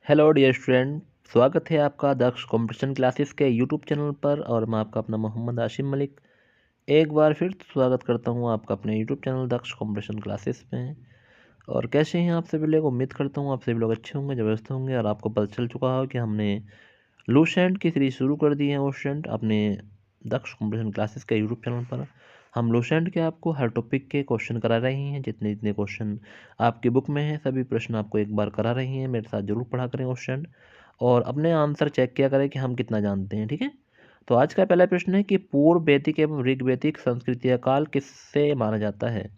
Hello dear student, स्वागत है आपका दक्ष कंपटीशन क्लासेस के यूट्यूब चैनल पर। और मैं आपका अपना मोहम्मद आशिम मलिक एक बार फिर स्वागत करता हूं आपका अपने यूट्यूब चैनल दक्ष कंपटीशन क्लासेस में। और कैसे हैं आप सभी लोग? उम्मीद करता हूं आप सभी लोग अच्छे होंगे, ज़बरदस्त होंगे। और आपको पता चल चुका हो कि हमने लूसेंट की सीरीज शुरू कर दी है वो स्टूडेंट अपने दक्ष कंपटीशन क्लासेस के यूट्यूब चैनल पर। हम लूसेंट के आपको हर टॉपिक के क्वेश्चन करा रहे हैं। जितने जितने क्वेश्चन आपकी बुक में हैं सभी प्रश्न आपको एक बार करा रहे हैं। मेरे साथ जरूर पढ़ा करें क्वेश्चन और अपने आंसर चेक किया करें कि हम कितना जानते हैं। ठीक है, तो आज का पहला प्रश्न है कि पूर्व वैदिक एवं ऋग्वैदिक संस्कृति काल किससे माना जाता है?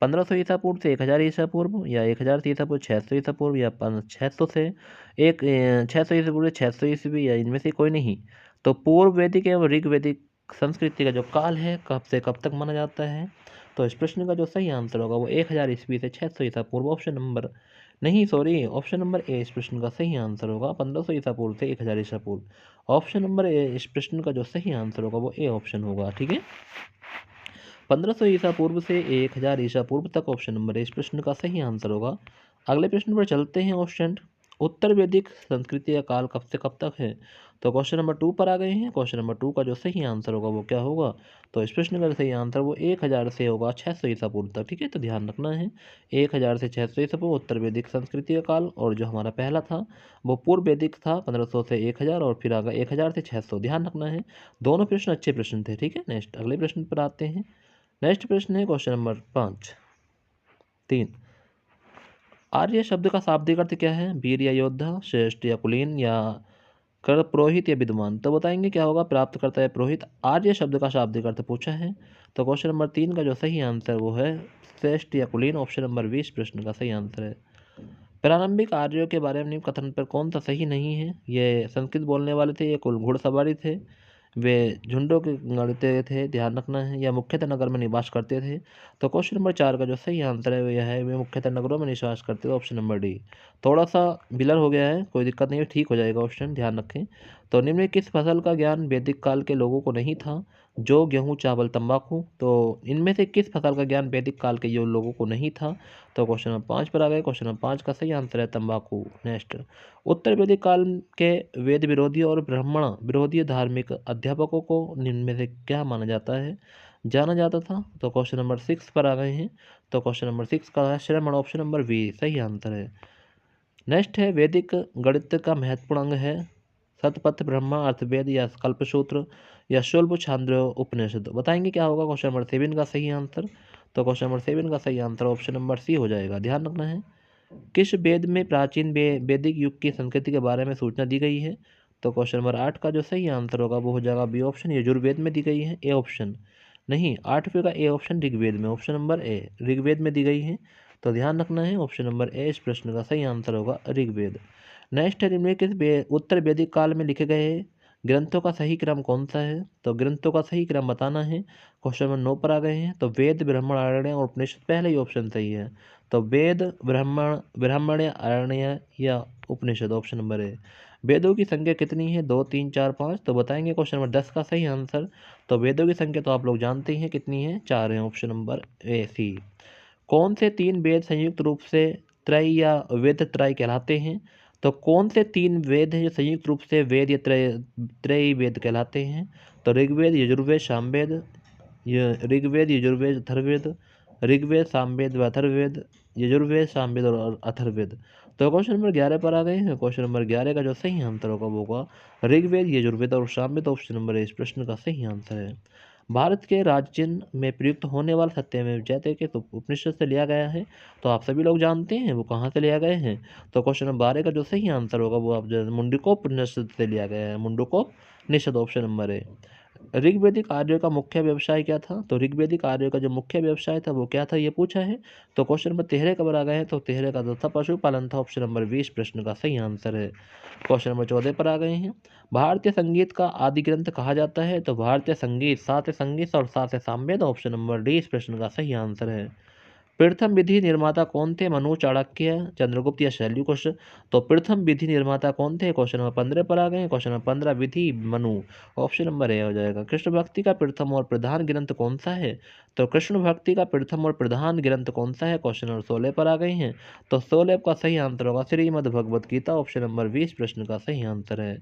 1500 ईसा पूर्व से 1000 ईसा पूर्व, या 1000 से ईसा पूर्व 600 ईसा पूर्व, या 600 से 600 ईसा पूर्व 600 ईस्वी, या इनमें से कोई नहीं। तो पूर्व वैदिक एवं ऋग वैदिक संस्कृति का जो काल है कब से कब तक माना जाता है? तो इस प्रश्न का जो सही आंसर होगा वो 1000 ईस्वी से 600 ईसा पूर्व। ऑप्शन नंबर नहीं, सॉरी, ऑप्शन नंबर ए इस प्रश्न का सही आंसर होगा। 1500 ईसा पूर्व से 1000 ईसा पूर्व। ऑप्शन नंबर ए इस प्रश्न का जो सही आंसर होगा वो ए ऑप्शन होगा। ठीक है, 1500 ईसा पूर्व से 1000 ईसा पूर्व तक ऑप्शन नंबर इस प्रश्न का सही आंसर होगा। अगले प्रश्न पर चलते हैं। ऑप्शन उत्तर वैदिक संस्कृति का काल कब से कब तक है? तो क्वेश्चन नंबर 2 पर आ गए हैं। क्वेश्चन नंबर 2 का जो सही आंसर होगा वो क्या होगा? तो इस प्रश्न का सही आंसर वो 1000 से होगा 600 ईसा पूर्व तक। ठीक है, तो ध्यान रखना है 1000 से 600 ईसा पूर्व उत्तर वैदिक संस्कृति का काल। और जो हमारा पहला था वो पूर्व वैदिक था 1500 से 1000, और फिर आगा 1000 से 600। ध्यान रखना है, दोनों प्रश्न अच्छे प्रश्न थे। ठीक है, नेक्स्ट अगले प्रश्न पर आते हैं। नेक्स्ट प्रश्न है क्वेश्चन नंबर 3। आर्य शब्द का शाब्दिक अर्थ क्या है? वीर या योद्धा, श्रेष्ठ या कुलीन, या कर पुरोहित या विद्वान। तो बताएंगे क्या होगा? प्राप्त करता है पुरोहित। आर्य शब्द का शाब्दिक अर्थ पूछा है, तो क्वेश्चन नंबर 3 का जो सही आंसर वो है श्रेष्ठ या कुलीन। ऑप्शन नंबर 20 प्रश्न का सही आंसर है। प्रारंभिक आर्यों के बारे में निम्न कथन पर कौन सा सही नहीं है? ये संस्कृत बोलने वाले थे, ये कुल घुड़सवारी थे, वे झुंडों के गढ़ते थे, ध्यान रखना है, या मुख्यतः नगर में निवास करते थे। तो क्वेश्चन नंबर 4 का जो सही आंसर है वो यह है वे मुख्यतः नगरों में निवास करते थे। Option number D. थोड़ा सा बिलर हो गया है, कोई दिक्कत नहीं है, ठीक हो जाएगा ऑप्शन, ध्यान रखें। तो निम्न में किस फसल का ज्ञान वैदिक काल के लोगों को नहीं था? जो गेहूँ, चावल, तंबाकू। तो इनमें से किस फसल का ज्ञान वैदिक काल के जो लोगों को नहीं था? तो क्वेश्चन नंबर 5 पर आ गए। क्वेश्चन नंबर 5 का सही आंसर है तंबाकू। नेक्स्ट, उत्तर वैदिक काल के वेद विरोधी और ब्राह्मण विरोधी धार्मिक अध्यापकों को निम्न में से क्या माना जाता है, जाना जाता था? तो क्वेश्चन नंबर 6 पर आ गए हैं। तो क्वेश्चन नंबर 6 का है श्रमण। ऑप्शन नंबर बी सही आंसर है। नेक्स्ट है वैदिक गणित का महत्वपूर्ण अंग है शतपथ ब्रह्मा, अर्थवेद, या कल्पसूत्र, या शूल्ब छांदो उपनिषद। बताएंगे क्या होगा? क्वेश्चन नंबर 7 का सही आंसर। तो क्वेश्चन नंबर 7 का सही आंसर ऑप्शन नंबर सी हो जाएगा। ध्यान रखना है, किस वेद में प्राचीन वैदिक युग की संस्कृति के बारे में सूचना दी गई है? तो क्वेश्चन नंबर 8 का जो सही आंसर होगा वो हो जाएगा बी ऑप्शन, यजुर्वेद में दी गई है। ए ऑप्शन नहीं, 8वें का ए ऑप्शन ऋग्वेद में। ऑप्शन नंबर ए ऋग्वेद में दी गई है। तो ध्यान रखना है, ऑप्शन नंबर ए इस प्रश्न का सही आंसर होगा ऋग्वेद। नेक्स्ट है निम्नलिखित उत्तर वैदिक काल में लिखे गए ग्रंथों का सही क्रम कौन सा है? तो ग्रंथों का सही क्रम बताना है। क्वेश्चन नंबर 9 पर आ गए हैं। तो वेद, ब्राह्मण, आरण्य और उपनिषद पहले ही ऑप्शन सही है। तो वेद, ब्राह्मण्य, आरण्य, या उपनिषद। Option number A. वेदों की संख्या कितनी है? 2, 3, 4, 5। तो बताएंगे क्वेश्चन नंबर 10 का सही आंसर। तो वेदों की संख्या तो आप लोग जानते ही हैं कितनी है, 4 है। ऑप्शन नंबर ए सी। कौन से 3 वेद संयुक्त रूप से त्रय या वेद त्रय कहलाते हैं? तो कौन से 3 वेद हैं जो संयुक्त रूप से वेद या त्रय त्रय वेद कहलाते हैं? तो ऋग्वेद, यजुर्वेद, सामवेद, ऋग्वेद, यजुर्वेद, अथर्ववेद, ऋग्वेद, सामवेद व अथर्ववेद, यजुर्वेद, सामवेद और अथर्ववेद। तो क्वेश्चन नंबर 11 पर आ गए हैं। क्वेश्चन नंबर 11 का जो सही आंसर होगा वो होगा ऋग्वेद, यजुर्वेद और सामवेद। ऑप्शन नंबर इस प्रश्न का सही आंसर है। भारत के राज्य में प्रयुक्त होने वाला सत्यमेव जयते के तो उपनिषद से लिया गया है। तो आप सभी लोग जानते हैं वो कहाँ से लिया गए हैं। तो क्वेश्चन नंबर 12 का जो सही आंसर होगा वो आप मुंडकोपनिषद से लिया गया है। मुंडकोपनिषद। ऑप्शन नंबर है। ऋग्वैदिक आर्यों का मुख्य व्यवसाय क्या था? तो ऋग्वैदिक आर्यों का जो मुख्य व्यवसाय था वो क्या था, ये पूछा है। तो क्वेश्चन नंबर 13 कब आ गए हैं? तो 13 का जो था पशुपालन था। ऑप्शन नंबर 20 प्रश्न का सही आंसर है। क्वेश्चन नंबर 14 पर आ गए हैं। भारतीय संगीत का आदि ग्रंथ कहा जाता है? तो भारतीय संगीत, सात संगीत और सात सामवेद। ऑप्शन नंबर डी इस प्रश्न का सही आंसर है। प्रथम विधि निर्माता कौन थे? मनु, चाणक्य, चंद्रगुप्त या शैल्यूकुश? तो प्रथम विधि निर्माता कौन थे? क्वेश्चन नंबर 15 पर आ गए हैं। Question number 15 Vidhi Manu, option number A हो जाएगा। कृष्ण भक्ति का प्रथम और प्रधान ग्रंथ कौन सा है? तो कृष्ण भक्ति का प्रथम और प्रधान ग्रंथ कौन सा है? क्वेश्चन नंबर 16 पर आ गए हैं। तो 16 का सही आंसर होगा श्रीमद् भगवद गीता, ऑप्शन नंबर 20 प्रश्न का सही आंसर है।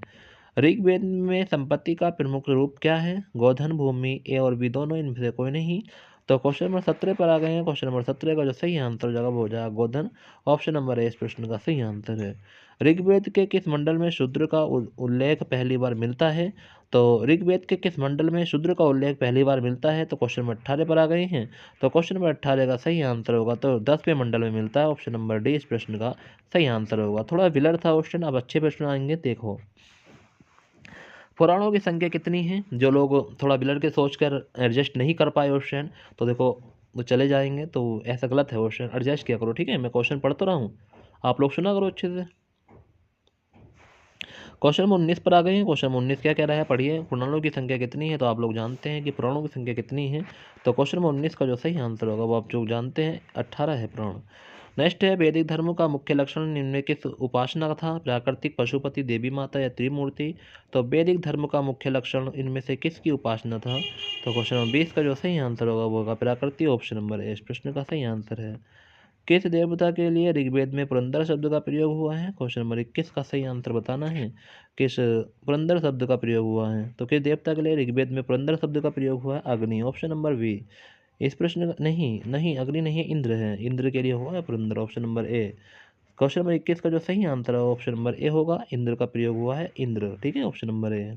ऋग्वेद में संपत्ति का प्रमुख रूप क्या है? गोधन, भूमि, ए और बी दोनों, इनमें से कोई नहीं। तो क्वेश्चन नंबर 17 पर आ गए हैं। क्वेश्चन नंबर 17 का जो सही आंसर हो जाएगा वो हो जाएगा गोधन, ऑप्शन नंबर ए इस प्रश्न का सही आंसर है। ऋग्वेद के किस मंडल में शूद्र का उल्लेख पहली बार मिलता है? तो ऋग्वेद के किस मंडल में शूद्र का उल्लेख पहली बार मिलता है? तो क्वेश्चन नंबर 18 पर आ गए हैं। तो क्वेश्चन नंबर 18 का सही आंसर होगा तो 10वें मंडल में मिलता है, ऑप्शन नंबर डी इस प्रश्न का सही आंसर होगा। थोड़ा विलर था क्वेश्चन, अब अच्छे प्रश्न आएंगे, देखो। पुराणों की संख्या कितनी है? जो लोग थोड़ा बिलर के सोचकर एडजस्ट नहीं कर पाए क्वेश्चन, तो देखो वो चले जाएंगे, तो ऐसा गलत है क्वेश्चन, एडजस्ट किया करो, ठीक है। मैं क्वेश्चन पढ़ तो रहा हूँ, आप लोग सुना करो अच्छे से। क्वेश्चन नंबर 19 पर आ गए हैं। क्वेश्चन नंबर 19 क्या कह रहा है, पढ़िए। पुराणों की संख्या कितनी है? तो आप लोग जानते हैं कि पुराणों की संख्या कितनी है। तो क्वेश्चन नंबर 19 का जो सही आंसर होगा वो आप जो जानते हैं 18 है पुराण। नेक्स्ट है, वैदिक धर्म का मुख्य लक्षण निम्न में किस उपासना का था? प्राकृतिक, पशुपति, देवी माता या त्रिमूर्ति? तो वैदिक धर्म का मुख्य लक्षण इनमें से किसकी उपासना था? तो क्वेश्चन नंबर 20 का जो सही आंसर होगा वो होगा प्राकृतिक, ऑप्शन नंबर ए इस प्रश्न का सही आंसर है। किस देवता के लिए ऋग्वेद में पुरंदर शब्द का प्रयोग हुआ है? क्वेश्चन नंबर 21 का सही आंसर बताना है। किस पुरंदर शब्द का प्रयोग हुआ है? तो किस देवता के लिए ऋग्वेद में पुरंदर शब्द का प्रयोग हुआ है? अग्नि, ऑप्शन नंबर बी इस प्रश्न का नहीं नहीं अग्नि नहीं है, इंद्र है, इंद्र के लिए हुआ है Purandar, option number A. Question number 21 का जो सही आंसर है ऑप्शन नंबर ए होगा, इंद्र का प्रयोग हुआ है, इंद्र, ठीक है, ऑप्शन नंबर ए।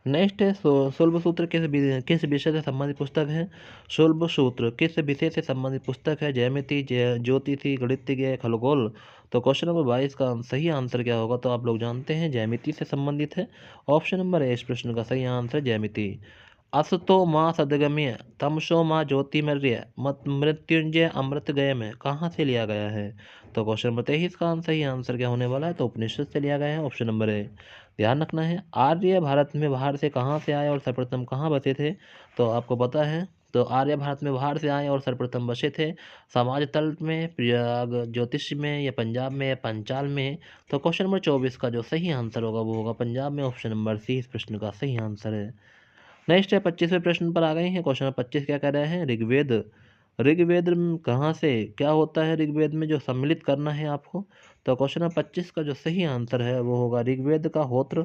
नेक्स्ट है, शोल्ब सूत्र किस विषय से संबंधित पुस्तक है? शोल्ब सूत्र किस विषय से संबंधित पुस्तक है? ज्यामिति, ज्योतिषी, गणितीय, खगोल? तो क्वेश्चन नंबर 22 का सही आंसर क्या होगा? तो आप लोग जानते हैं ज्यामिति से संबंधित है, ऑप्शन नंबर ए इस प्रश्न का सही आंसर ज्यामिति। असतो माँ सदगम्य, तमसो माँ ज्योतिमर्य, मृत्युंजय अमृत गय में कहाँ से लिया गया है? तो क्वेश्चन नंबर 23 का सही आंसर क्या होने वाला है? तो उपनिषद से लिया गया है, ऑप्शन नंबर ए। ध्यान रखना है, आर्य भारत में बाहर से कहाँ से आए और सर्वप्रथम कहाँ बसे थे? तो आपको पता है, तो आर्य भारत में बाहर से आए और सर्वप्रथम बसे थे समाज तल में, प्रयाग ज्योतिष में, या पंजाब में, या पंचाल में? तो क्वेश्चन नंबर 24 का जो सही आंसर होगा वो होगा पंजाब में, ऑप्शन नंबर सी इस प्रश्न का सही आंसर है। नेक्स्ट है, 25वें प्रश्न पर आ गए हैं। क्वेश्चन नंबर 25 क्या कह रहे हैं? ऋग्वेद, ऋग्वेद कहाँ से क्या होता है ऋग्वेद में जो सम्मिलित करना है आपको? तो क्वेश्चन नंबर 25 का जो सही आंसर है वो होगा ऋग्वेद का होत्र,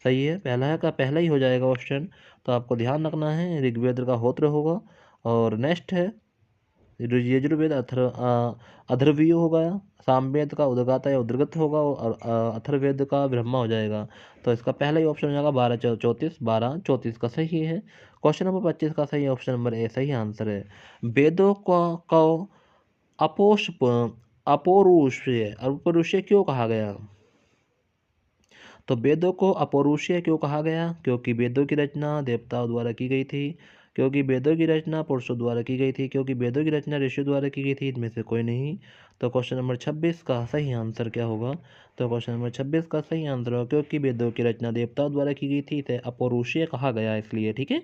सही है, पहला है का पहला ही हो जाएगा ऑप्शन, तो आपको ध्यान रखना है ऋग्वेद का होत्र होगा। और नेक्स्ट है यजुर्वेद अथर्वणीय होगा, सामवेद का उदगाता या उदगत होगा, और अथर्ववेद का ब्रह्मा हो जाएगा। तो इसका पहला ही ऑप्शन हो जाएगा 12 का सही है। क्वेश्चन नंबर 25 का सही ऑप्शन नंबर ए सही आंसर है। वेदों को अपोष अपौरुषीय क्यों कहा गया? तो वेदों को अपौरुषीय क्यों कहा गया? क्योंकि वेदों की रचना देवताओं द्वारा की गई थी, क्योंकि वेदों की रचना पुरुषों द्वारा की गई थी, क्योंकि वेदों की रचना ऋषियों द्वारा की गई थी, इनमें से कोई नहीं। तो क्वेश्चन नंबर 26 का सही आंसर क्या होगा? तो क्वेश्चन नंबर 26 का सही आंसर होगा क्योंकि वेदों की रचना देवताओं द्वारा की गई थी, इसे अपौरुषीय कहा गया इसलिए, ठीक है।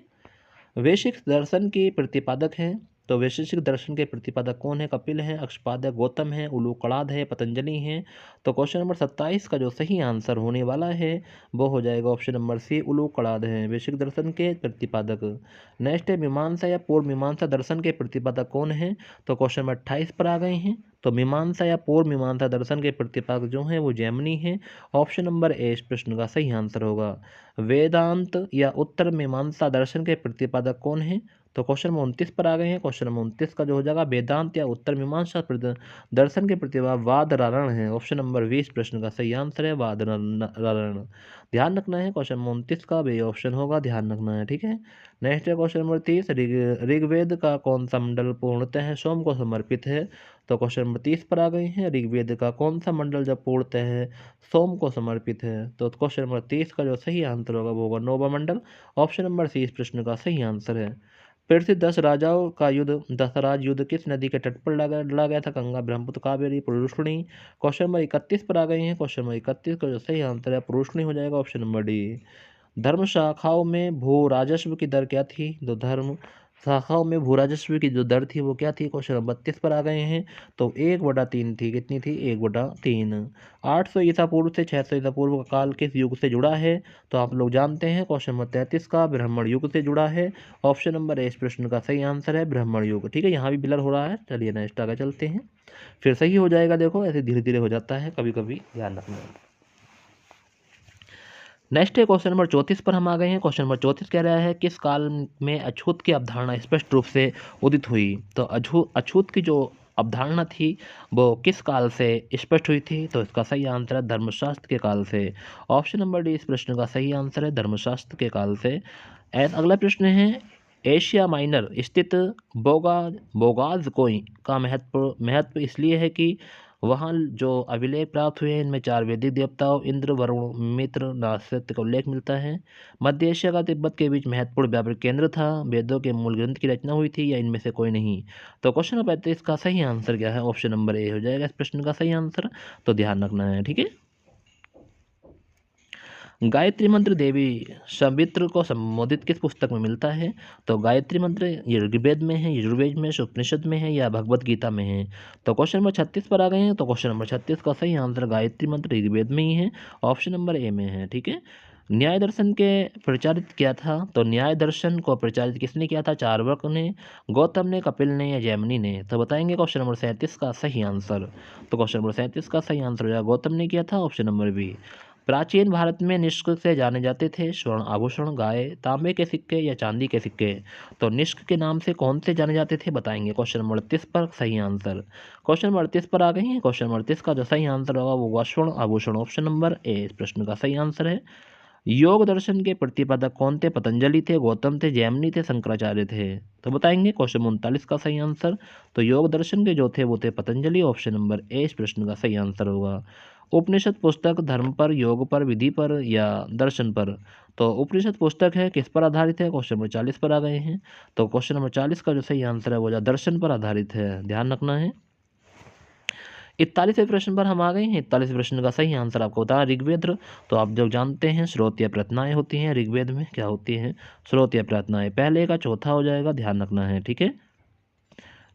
वैशिक दर्शन के प्रतिपादक हैं, तो वैशेषिक दर्शन के प्रतिपादक कौन है? कपिल है, अक्षपाद है, गौतम है, उलूकड़ाद है, पतंजलि है? तो क्वेश्चन नंबर 27 का जो सही आंसर होने वाला है वो हो जाएगा ऑप्शन नंबर सी, उलूकड़ाद है, वैशिक दर्शन के प्रतिपादक। नेक्स्ट है, मीमांसा या पूर्व मीमांसा दर्शन के प्रतिपादक कौन है? तो क्वेश्चन नंबर 28 पर आ गए हैं। तो मीमांसा या पूर्व मीमांसा दर्शन के प्रतिपादक जो हैं वो जैमिनी है, ऑप्शन नंबर ए इस प्रश्न का सही आंसर होगा। वेदांत या उत्तर मीमांसा दर्शन के प्रतिपादक कौन है? तो क्वेश्चन नंबर 29 पर आ गए हैं। क्वेश्चन नंबर 29 का जो हो जाएगा वेदांत या उत्तर मीमांसा दर्शन के प्रतिपादक वादरायण है, ऑप्शन नंबर 20 प्रश्न का सही आंसर है वादरायण। ध्यान रखना है, क्वेश्चन नंबर 29 का भी ऑप्शन होगा, ध्यान रखना है, ठीक है। नेक्स्ट है क्वेश्चन नंबर 30, ऋग्वेद का कौन सा मंडल पूर्णतः सोम को समर्पित है? तो क्वेश्चन नंबर 30 पर आ गए हैं, ऋग्वेद का कौन सा मंडल जब पूर्णतः सोम को समर्पित है? तो क्वेश्चन नंबर 30 का जो सही आंसर होगा वो होगा नौवा मंडल, ऑप्शन नंबर सी इस प्रश्न का सही आंसर है। प्रसिद्ध 10 राजाओं का युद्ध दशराज युद्ध किस नदी के तट पर लड़ा गया था? गंगा, ब्रह्मपुत्र, कावेरी, पुरुषणी? क्वेश्चन नंबर 31 पर आ गए हैं। क्वेश्चन नंबर 31 का जो सही आंसर है पुरुषणी हो जाएगा, ऑप्शन नंबर डी। धर्म शाखाओं में भू राजस्व की दर क्या थी? तो धर्म शाखाओं में भू राजस्व की जो दर थी वो क्या थी, क्वेश्चन नंबर 32 पर आ गए हैं। तो 1/3 थी, कितनी थी, 1/3। 800 ईसा पूर्व से 600 ईसा पूर्व का काल किस युग से जुड़ा है, तो आप लोग जानते हैं क्वेश्चन नंबर 33 का ब्राह्मण युग से जुड़ा है। ऑप्शन नंबर ए इस प्रश्न का सही आंसर है ब्राह्मण युग। ठीक है, यहाँ भी ब्लर हो रहा है, चलिए नेक्स्ट आगे चलते हैं, फिर सही हो जाएगा। देखो ऐसे धीरे धीरे हो जाता है कभी कभी, ध्यान रखना। नेक्स्ट है क्वेश्चन नंबर 34 पर हम आ गए हैं। क्वेश्चन नंबर 34 कह रहा है किस काल में अछूत की अवधारणा स्पष्ट रूप से उदित हुई। तो अछूत की जो अवधारणा थी वो किस काल से स्पष्ट हुई थी, तो इसका सही आंसर है धर्मशास्त्र के काल से। ऑप्शन नंबर डी इस प्रश्न का सही आंसर है धर्मशास्त्र के काल से। अगला प्रश्न है एशिया माइनर स्थित बोगाज कोई का महत्व इसलिए है कि वहाँ जो अभिलेख प्राप्त हुए हैं इनमें 4 वैदिक देवताओं इंद्र वरुण मित्र नासत्य का उल्लेख मिलता है। मध्य एशिया का तिब्बत के बीच महत्वपूर्ण व्यापारिक केंद्र था। वेदों के मूल ग्रंथ की रचना हुई थी या इनमें से कोई नहीं। तो क्वेश्चन नंबर 35 का सही आंसर क्या है, ऑप्शन नंबर ए हो जाएगा इस प्रश्न का सही आंसर। तो ध्यान रखना है, ठीक है। गायत्री मंत्र देवी सवित्र को संबोधित किस पुस्तक में मिलता है। तो गायत्री मंत्र ये ऋग्वेद में है, यजुर्वेद में, उपनिषद में है या भगवत गीता में है। तो क्वेश्चन नंबर 36 पर आ गए हैं। तो क्वेश्चन नंबर 36 का सही आंसर गायत्री मंत्र ऋग्वेद में ही है, ऑप्शन नंबर ए में है, ठीक है। न्याय दर्शन के प्रचारित किया था, तो न्याय दर्शन को प्रचारित किसने किया था, चार्वाक ने, गौतम ने, कपिल ने या जैमिनी ने। तो बताएंगे क्वेश्चन नंबर 37 का सही आंसर। तो क्वेश्चन नंबर 37 का सही आंसर हो जाएगा गौतम ने किया था, ऑप्शन नंबर बी। प्राचीन भारत में निष्क से जाने जाते थे स्वर्ण आभूषण, गाय, तांबे के सिक्के या चांदी के सिक्के। तो निष्क के नाम से कौन से जाने जाते थे, बताएंगे क्वेश्चन नंबर 38 पर सही आंसर। क्वेश्चन नंबर 38 पर आ गए हैं। क्वेश्चन नंबर 38 का जो सही आंसर होगा वो होगा स्वर्ण आभूषण, ऑप्शन नंबर ए इस प्रश्न का सही आंसर है। योग दर्शन के प्रतिपादक कौन थे, पतंजलि थे, गौतम थे, जैमिनी थे, शंकराचार्य थे। तो बताएंगे क्वेश्चन 39 का सही आंसर। तो योग दर्शन के जो थे वो थे पतंजलि, ऑप्शन नंबर ए इस प्रश्न का सही आंसर होगा। उपनिषद पुस्तक धर्म पर, योग पर, विधि पर या दर्शन पर। तो उपनिषद पुस्तक है किस पर आधारित है, क्वेश्चन नंबर 40 पर आ गए हैं। तो क्वेश्चन नंबर 40 का जो सही आंसर है वो दर्शन पर आधारित है, ध्यान रखना है। 41वें प्रश्न पर हम आ गए हैं। 41वें प्रश्न का सही आंसर आपको बता ऋग्वेद। तो आप जो जानते हैं स्रोत या प्रार्थनाएं होती हैं ऋग्वेद में, क्या होती हैं, स्रोत या प्रार्थनाएं। पहले का चौथा हो जाएगा, ध्यान रखना है, ठीक है।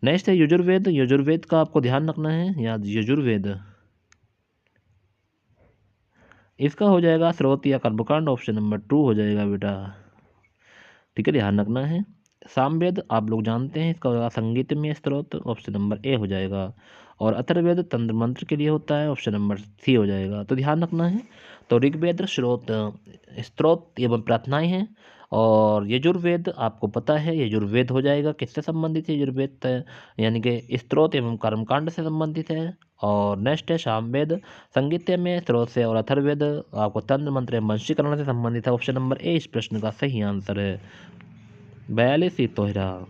नेक्स्ट है यजुर्वेद। यजुर्वेद का आपको ध्यान रखना है, या यजुर्वेद इसका हो जाएगा स्रोत या कर्मकांड, ऑप्शन नंबर 2 हो जाएगा बेटा, ठीक है, ध्यान रखना है। सामवेद आप लोग जानते हैं इसका होगा संगीत में स्त्रोत, ऑप्शन नंबर ए हो जाएगा। और अथर्ववेद तंत्र मंत्र के लिए होता है, ऑप्शन नंबर सी हो जाएगा। तो ध्यान रखना है। तो ऋग्वेद स्त्रोत एवं प्रार्थनाएं हैं, और यजुर्वेद आपको पता है यजुर्वेद हो जाएगा किससे संबंधित है, यजुर्वेद यानी कि स्त्रोत एवं कर्मकांड से संबंधित है। और नेक्स्ट है सामवेद संगीत में स्त्रोत से, और अथर्ववेद आपको तंत्र मंत्र एवं वंशीकरण से संबंधित है, ऑप्शन नंबर ए इस प्रश्न का सही आंसर है। 42 तोहरा।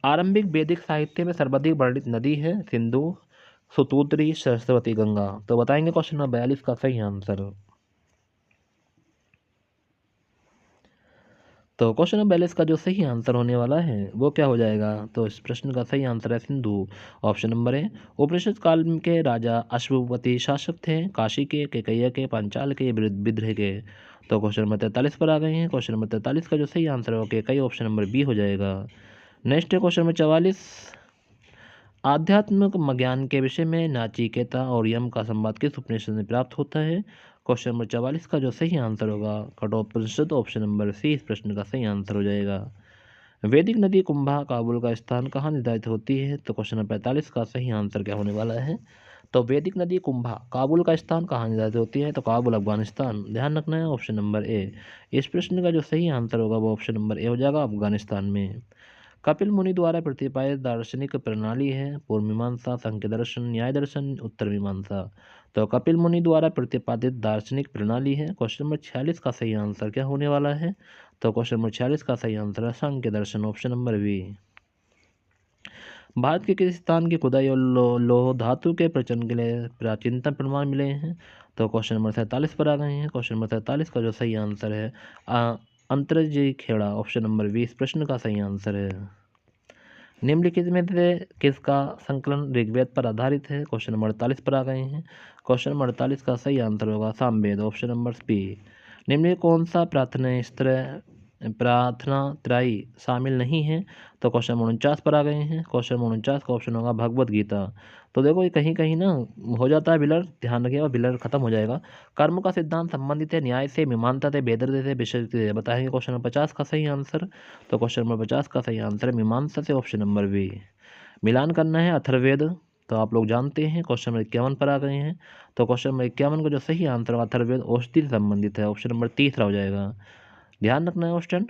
आरंभिक वैदिक साहित्य में सर्वाधिक वर्णित नदी है सिंधु, सुतूत्री, सरस्वती, गंगा। तो बताएंगे क्वेश्चन नंबर 42 का सही आंसर। तो क्वेश्चन नंबर 42 का जो सही आंसर होने वाला है वो क्या हो जाएगा, तो इस प्रश्न का सही आंसर है सिंधु, ऑप्शन नंबर है। उपनिषद काल के राजा अश्वपति शासक थे, काशी के, केकैया के, पांचाल के, विद्रोह के। तो क्वेश्चन नंबर 43 पर आ गए हैं। क्वेश्चन नंबर 43 का जो सही आंसर है केकई, ऑप्शन नंबर बी हो जाएगा। नेक्स्ट है क्वेश्चन नंबर 44। आध्यात्मिक ज्ञान के विषय में नाचिकेता और यम का संवाद किस उपनिषद में प्राप्त होता है। क्वेश्चन नंबर 44 का जो सही आंसर होगा कठोपनिषद, ऑप्शन नंबर सी इस प्रश्न का सही आंसर हो जाएगा। वैदिक नदी कुंभा काबुल का स्थान कहाँ निर्धारित होती है। तो क्वेश्चन नंबर 45 का सही आंसर क्या होने वाला है। तो वैदिक नदी कुंभा काबुल का स्थान कहाँ निर्धारित होती है, तो काबुल अफगानिस्तान, ध्यान रखना है, ऑप्शन नंबर ए। इस प्रश्न का जो सही आंसर होगा वो ऑप्शन नंबर ए हो जाएगा, अफगानिस्तान में। कपिल मुनि द्वारा प्रतिपादित दार्शनिक प्रणाली है पूर्व मीमांसा, सांख्य दर्शन, न्याय दर्शन, उत्तर मीमांसा। तो कपिल मुनि द्वारा प्रतिपादित दार्शनिक प्रणाली है। क्वेश्चन नंबर 46 का सही आंसर क्या होने वाला है। तो क्वेश्चन नंबर 46 का सही आंसर है सांख्य दर्शन, ऑप्शन नंबर बी। भारत के किस स्थान की खुदाई और लोह धातु के प्रचलन के लिए प्राचीनतम प्रमाण मिले हैं। तो क्वेश्चन नंबर 47 पर आ गए हैं। क्वेश्चन नंबर 47 का जो सही आंसर है अंतरजी खेड़ा, ऑप्शन नंबर 20 प्रश्न का सही आंसर है। निम्नलिखित में से किसका संकलन ऋग्वेद पर आधारित है। क्वेश्चन नंबर 48 पर आ गए हैं। क्वेश्चन नंबर 48 का सही आंसर होगा सामवेद, ऑप्शन नंबर बी। निम्नलिखित कौन सा प्रार्थना स्त्र प्रार्थना त्राई शामिल नहीं है, तो क्वेश्चन नंबर 49 पर आ गए हैं। क्वेश्चन नंबर 49 का ऑप्शन होगा भगवत गीता। तो देखो ये कहीं कहीं ना हो जाता है बिलर, ध्यान रखिएगा बिलर खत्म हो जाएगा। कर्म का सिद्धांत संबंधित है न्याय से, मीमांसा से, वेदर्थ से, विशेष से। बताएंगे क्वेश्चन नंबर 50 का सही आंसर। तो क्वेश्चन नंबर 50 का सही आंसर है मीमांसा से, ऑप्शन नंबर बी। मिलान करना है अथर्ववेद, तो आप लोग जानते हैं क्वेश्चन नंबर 51 पर आ गए हैं। तो क्वेश्चन नंबर 51 का जो सही आंसर होगा अथर्ववेद औषधि से संबंधित है, ऑप्शन नंबर तीसरा हो जाएगा। ध्यान रखना है ऑप्शन।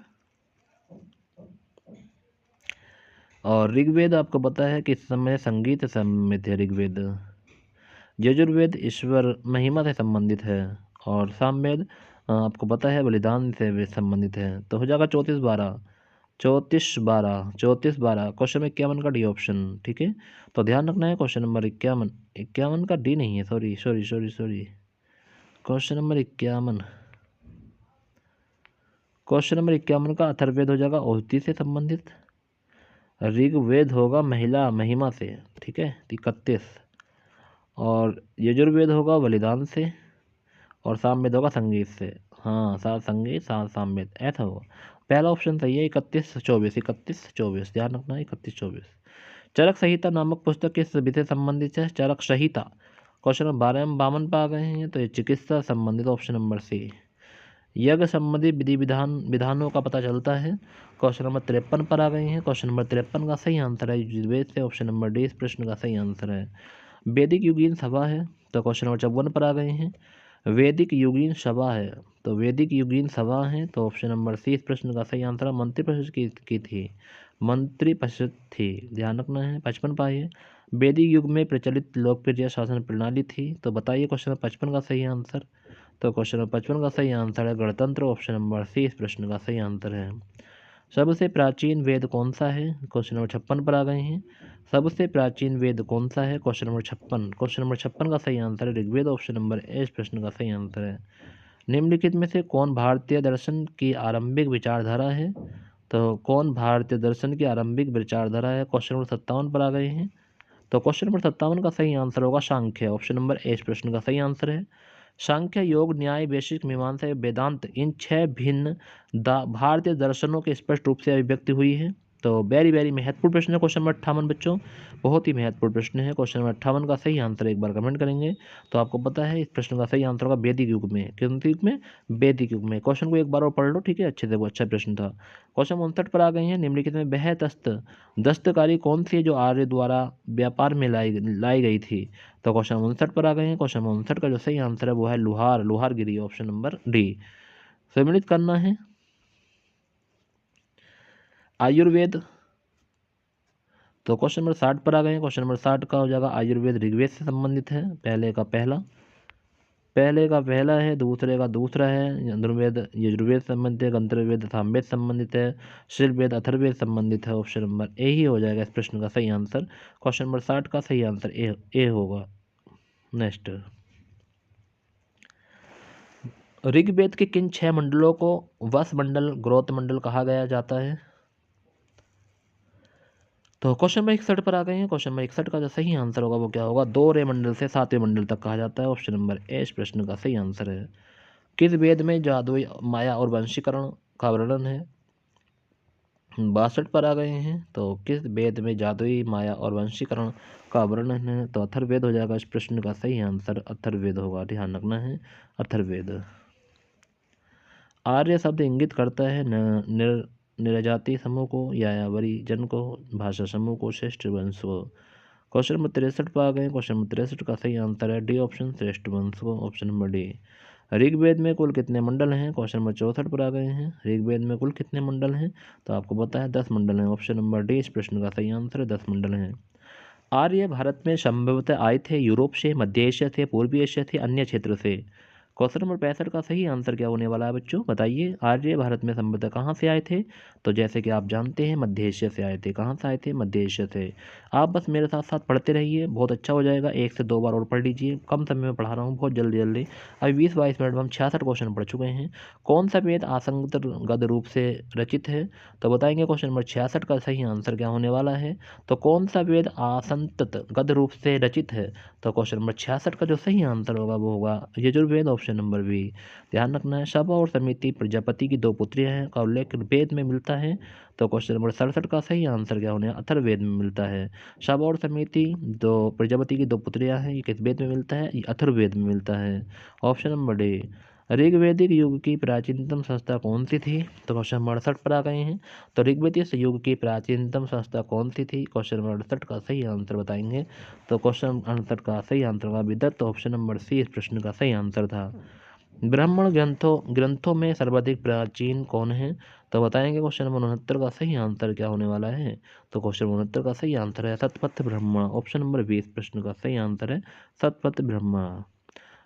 और ऋग्वेद आपको पता है कि इस समय संगीत से संबंधित है ऋग्वेद। यजुर्वेद ईश्वर महिमा से संबंधित है। और सामवेद आपको पता है बलिदान से भी संबंधित है। तो हो जाएगा 34/12, 34/12, 34/12, क्वेश्चन नंबर 51 का डी ऑप्शन। ठीक है, तो ध्यान रखना है क्वेश्चन नंबर 51, 51 का डी नहीं है, sorry sorry sorry sorry, question number 51, question number 51 का अथर्ववेद हो जाएगा औषधि से संबंधित। ऋग्वेद होगा महिला महिमा से, ठीक है 31। और यजुर्वेद होगा बलिदान से। और सामवेद होगा संगीत से। हाँ, सात संगीत सात सामवेद, ऐसा होगा। पहला ऑप्शन सही है 31/24, 31/24, ध्यान रखना है 31/24। चरक संहिता नामक पुस्तक किस विषय संबंधित है? चरक संहिता क्वेश्चन नंबर 52 पर आ गए हैं, तो ये चिकित्सा संबंधित, ऑप्शन नंबर सी। यज्ञ संबंधी विधि विधानों का पता चलता है, क्वेश्चन नंबर 53 पर आ गए हैं। क्वेश्चन नंबर 53 का सही आंसर है यजुर्वेद से, ऑप्शन नंबर डी इस प्रश्न का सही आंसर है। वैदिक युगीन सभा है, तो क्वेश्चन नंबर 54 पर आ गए हैं। वैदिक युगीन सभा है, तो वैदिक युगीन सभा है, तो ऑप्शन नंबर सी इस प्रश्न का सही आंसर है। मंत्रिपरिषद की थी, मंत्रिपरिषद थी, ध्यान रखना है। 55 पाई है। वैदिक युग में प्रचलित लोकप्रिय शासन प्रणाली थी, तो बताइए क्वेश्चन नंबर 55 का सही आंसर। तो क्वेश्चन नंबर 55 का सही आंसर है गणतंत्र, ऑप्शन नंबर सी इस प्रश्न का सही आंसर है। सबसे प्राचीन वेद कौन सा है? क्वेश्चन नंबर 56 पर आ गए हैं। सबसे प्राचीन वेद कौन सा है? क्वेश्चन नंबर 56, क्वेश्चन नंबर 56 का सही आंसर है ऋग्वेद, ऑप्शन नंबर ए इस प्रश्न का सही आंसर है। निम्नलिखित में से कौन भारतीय दर्शन की आरंभिक विचारधारा है? तो कौन भारतीय दर्शन की आरंभिक विचारधारा है? क्वेश्चन नंबर 57 पर आ गए हैं। तो क्वेश्चन नंबर 57 का सही आंसर होगा सांख्य, ऑप्शन नंबर ए इस प्रश्न का सही आंसर है। सांख्य, योग, न्याय, वैशेषिक, मीमांसा, वेदांत, इन 6 भिन्न भारतीय दर्शनों के स्पष्ट रूप से अभिव्यक्ति हुई है। तो वेरी वेरी महत्वपूर्ण प्रश्न है क्वेश्चन नंबर 58 बच्चों, बहुत ही महत्वपूर्ण प्रश्न है। क्वेश्चन नंबर 58 का सही आंसर एक बार कमेंट करेंगे। तो आपको पता है इस प्रश्न का सही आंसर होगा वैदिक युग में। किस युग में? वैदिक युग में। क्वेश्चन को एक बार और पढ़ लो, ठीक है, अच्छे से, वो अच्छा प्रश्न था। क्वेश्चन 59 पर आ गए हैं। निम्नलिखित में वह दस्तकारी कौन सी है जो आर्य द्वारा व्यापार में लाई गई थी? तो क्वेश्चन 59 पर आ गए हैं। क्वेश्चन 59 का जो सही आंसर है वो है लोहार, लोहारगिरी, ऑप्शन नंबर डी। सम्मिलित करना है आयुर्वेद, तो क्वेश्चन नंबर 60 पर आ गए हैं। क्वेश्चन नंबर 60 का हो जाएगा आयुर्वेद ऋग्वेद से संबंधित है। पहले का पहला है, दूसरे का दूसरा है। धनुर्वेद यजुर्वेद संबंधित है, गंधर्ववेद सामवेद संबंधित है, शीलवेद अथर्ववेद संबंधित है, ऑप्शन नंबर ए ही हो जाएगा इस प्रश्न का सही आंसर। क्वेश्चन नंबर 60 का सही आंसर ए होगा। नेक्स्ट, ऋग्वेद के किन 6 मंडलों को वस मंडल, ग्रोथ मंडल कहा गया जाता है? तो क्वेश्चन नंबर 61 पर आ गए हैं। क्वेश्चन नंबर 61 का जो सही आंसर होगा वो क्या होगा? 2 रे मंडल से 7वें मंडल तक कहा जाता है, ऑप्शन नंबर ए इस प्रश्न का सही आंसर है। किस वेद में जादुई माया और वंशीकरण का वर्णन है? 62 पर आ गए हैं। तो किस वेद में जादुई माया और वंशीकरण का वर्णन है? तो अथर्ववेद हो जाएगा इस प्रश्न का सही आंसर, अथर्ववेद होगा, ध्यान रखना है अथर्ववेद। आर्य शब्द इंगित करता है निर्जाति समूह को, यायावरी जन को, भाषा समूह को, श्रेष्ठ वंश को। क्वेश्चन नंबर 63 पर आ गए। क्वेश्चन नंबर 63 का सही आंसर है डी ऑप्शन, श्रेष्ठ वंश को, ऑप्शन नंबर डी। ऋग्वेद में कुल कितने मंडल हैं? क्वेश्चन नंबर 64 पर आ गए हैं। ऋग्वेद में कुल कितने मंडल हैं? तो आपको पता है 10 मंडल हैं, ऑप्शन नंबर डी इस प्रश्न का सही आंसर है, 10 मंडल हैं। आर्य भारत में संभवतः आए थे यूरोप से, मध्य एशिया से, पूर्वी एशिया से, अन्य क्षेत्र से। क्वेश्चन नंबर 65 का सही आंसर क्या होने वाला है बच्चों? बताइए, आर्य भारत में संभवतः कहाँ से आए थे? तो जैसे कि आप जानते हैं मध्य एशिया से आए थे। कहाँ से आए थे? मध्य एशिया से। आप बस मेरे साथ साथ पढ़ते रहिए, बहुत अच्छा हो जाएगा। 1 से 2 बार और पढ़ लीजिए, कम समय में पढ़ा रहा हूँ, बहुत जल्दी जल्दी। अभी 20-22 मिनट में हम 66 क्वेश्चन पढ़ चुके हैं। कौन सा वेद आसंगत रूप से रचित है? तो बताएंगे क्वेश्चन नंबर 66 का सही आंसर क्या होने वाला है। तो कौन सा वेद आसंतत गद रूप से रचित है? तो क्वेश्चन नंबर 66 का जो सही आंसर होगा वो होगा Yajurveda, option option number B. ध्यान रखना है। शबा और समिति प्रजापति की दो पुत्रियां हैं का उल्लेख वेद में मिलता है, तो क्वेश्चन नंबर 67 का सही आंसर क्या होने अथर्ववेद में मिलता है। शबा और समिति दो प्रजापति की दो पुत्रियां हैं, ये किस वेद में मिलता है, ये अथर्ववेद में मिलता है। Option number D. ऋग्वैदिक युग की प्राचीनतम संस्था कौन सी थी, तो क्वेश्चन नंबर 68 पर आ गए हैं। तो ऋग्वैदिक युग की प्राचीनतम संस्था कौन सी थी, क्वेश्चन नंबर 68 का सही आंसर बताएंगे। तो क्वेश्चन 68 का सही आंसर होगा विदत, ऑप्शन नंबर सी इस प्रश्न का सही आंसर था। ब्राह्मण ग्रंथों में सर्वाधिक प्राचीन कौन है, तो बताएंगे क्वेश्चन नंबर 69 का सही आंसर क्या होने वाला है। तो क्वेश्चन 69 का सही आंसर है सतपथ ब्रह्मा, ऑप्शन नंबर 20 प्रश्न का सही आंसर है सतपथ ब्रह्मा।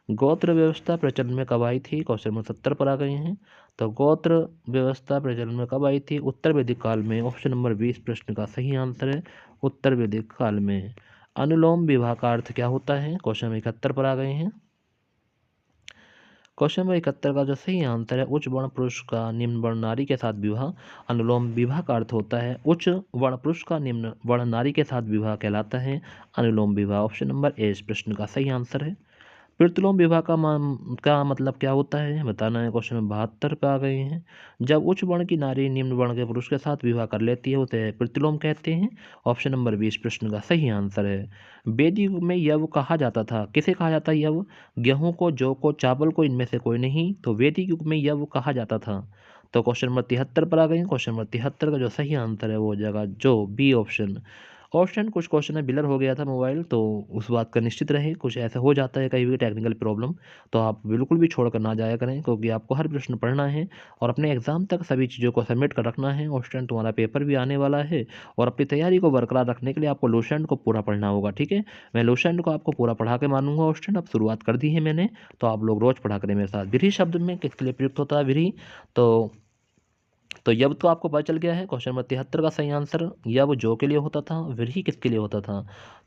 गोत्र व्यवस्था प्रचलन में कब आई थी, क्वेश्चन नंबर 70 पर आ गए हैं। तो गोत्र व्यवस्था प्रचलन में कब आई थी, उत्तर वैदिक काल में, ऑप्शन नंबर 20 प्रश्न का सही आंसर है उत्तर वैदिक काल में। अनुलोम विवाह का अर्थ क्या होता है, क्वेश्चन नंबर 71 पर आ गए हैं। क्वेश्चन नंबर 71 का जो सही आंसर है उच्च वर्ण पुरुष का निम्न वर्ण नारी के साथ विवाह। अनुलोम विवाह का अर्थ होता है उच्च वर्ण पुरुष का निम्न वर्ण नारी के साथ विवाह कहलाता है अनुलोम विवाह, ऑप्शन नंबर ए इस प्रश्न का सही आंसर है। प्रतिलोम विवाह का मतलब क्या होता है बताना है, क्वेश्चन नंबर 72 पे आ गए हैं। जब उच्च वर्ण की नारी निम्न वर्ण के पुरुष के साथ विवाह कर लेती है उसे प्रतिलोम कहते हैं, ऑप्शन नंबर 20 प्रश्न का सही आंसर है। वैदिक युग में यव कहा जाता था, किसे कहा जाता है यव, गेहूं को, जौ को, चावल को, इनमें से कोई नहीं, तो वैदिक युग में यव कहा जाता था। तो क्वेश्चन नंबर 73 पर आ गए हैं। क्वेश्चन नंबर 73 का जो सही आंसर है वो हो जाएगा जो बी ऑप्शन। कुछ क्वेश्चन में बिलर हो गया था मोबाइल, तो उस बात का निश्चित रहे, कुछ ऐसा हो जाता है कहीं भी टेक्निकल प्रॉब्लम, तो आप बिल्कुल भी छोड़कर ना जाया करें, क्योंकि आपको हर प्रश्न पढ़ना है और अपने एग्जाम तक सभी चीज़ों को सबमिट कर रखना है। क्वेश्चन तुम्हारा पेपर भी आने वाला है और अपनी तैयारी को बरकरार रखने के लिए आपको लोशेंट को पूरा पढ़ना होगा, ठीक है। मैं लोशेंट को आपको पूरा पढ़ा के मानूंगा। क्वेश्चन अब शुरुआत कर दी है मैंने, तो आप लोग रोज पढ़ा करें मेरे साथ। विधि शब्द में किसके लिए प्रयुक्त होता है विधि, तो यब तो आपको पता चल गया है। क्वेश्चन नंबर 73 का सही आंसर यब जो के लिए होता था, विरही किसके लिए होता था।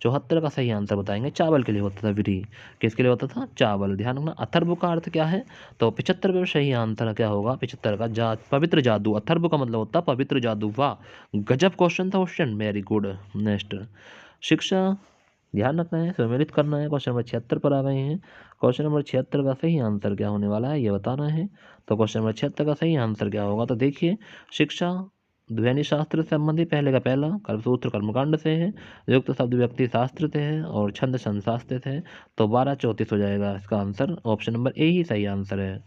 74 का सही आंसर बताएंगे चावल के लिए होता था विरही, किसके लिए होता था, चावल। ध्यान रखना। अथर्व का अर्थ क्या है, तो 75 में सही आंसर क्या होगा 75 का पवित्र जादू। अथर्व का मतलब होता है पवित्र जादू। वाह, गजब क्वेश्चन था क्वेश्चन, वेरी गुड। नेक्स्ट शिक्षा, ध्यान रखना है, सम्मिलित करना है। क्वेश्चन नंबर 76 पर आ गए हैं। क्वेश्चन नंबर 76 का सही आंसर क्या होने वाला है ये बताना है। तो क्वेश्चन नंबर 76 का सही आंसर क्या होगा, तो देखिए शिक्षा ध्वनि शास्त्र से संबंधित पहले का पहला कर्मसूत्र कर्मकांड से है, युक्त शब्द व्यक्ति शास्त्र से है और छंद छंद शास्त्र से है। तो 1234 हो जाएगा इसका आंसर, ऑप्शन नंबर ए ही सही आंसर है।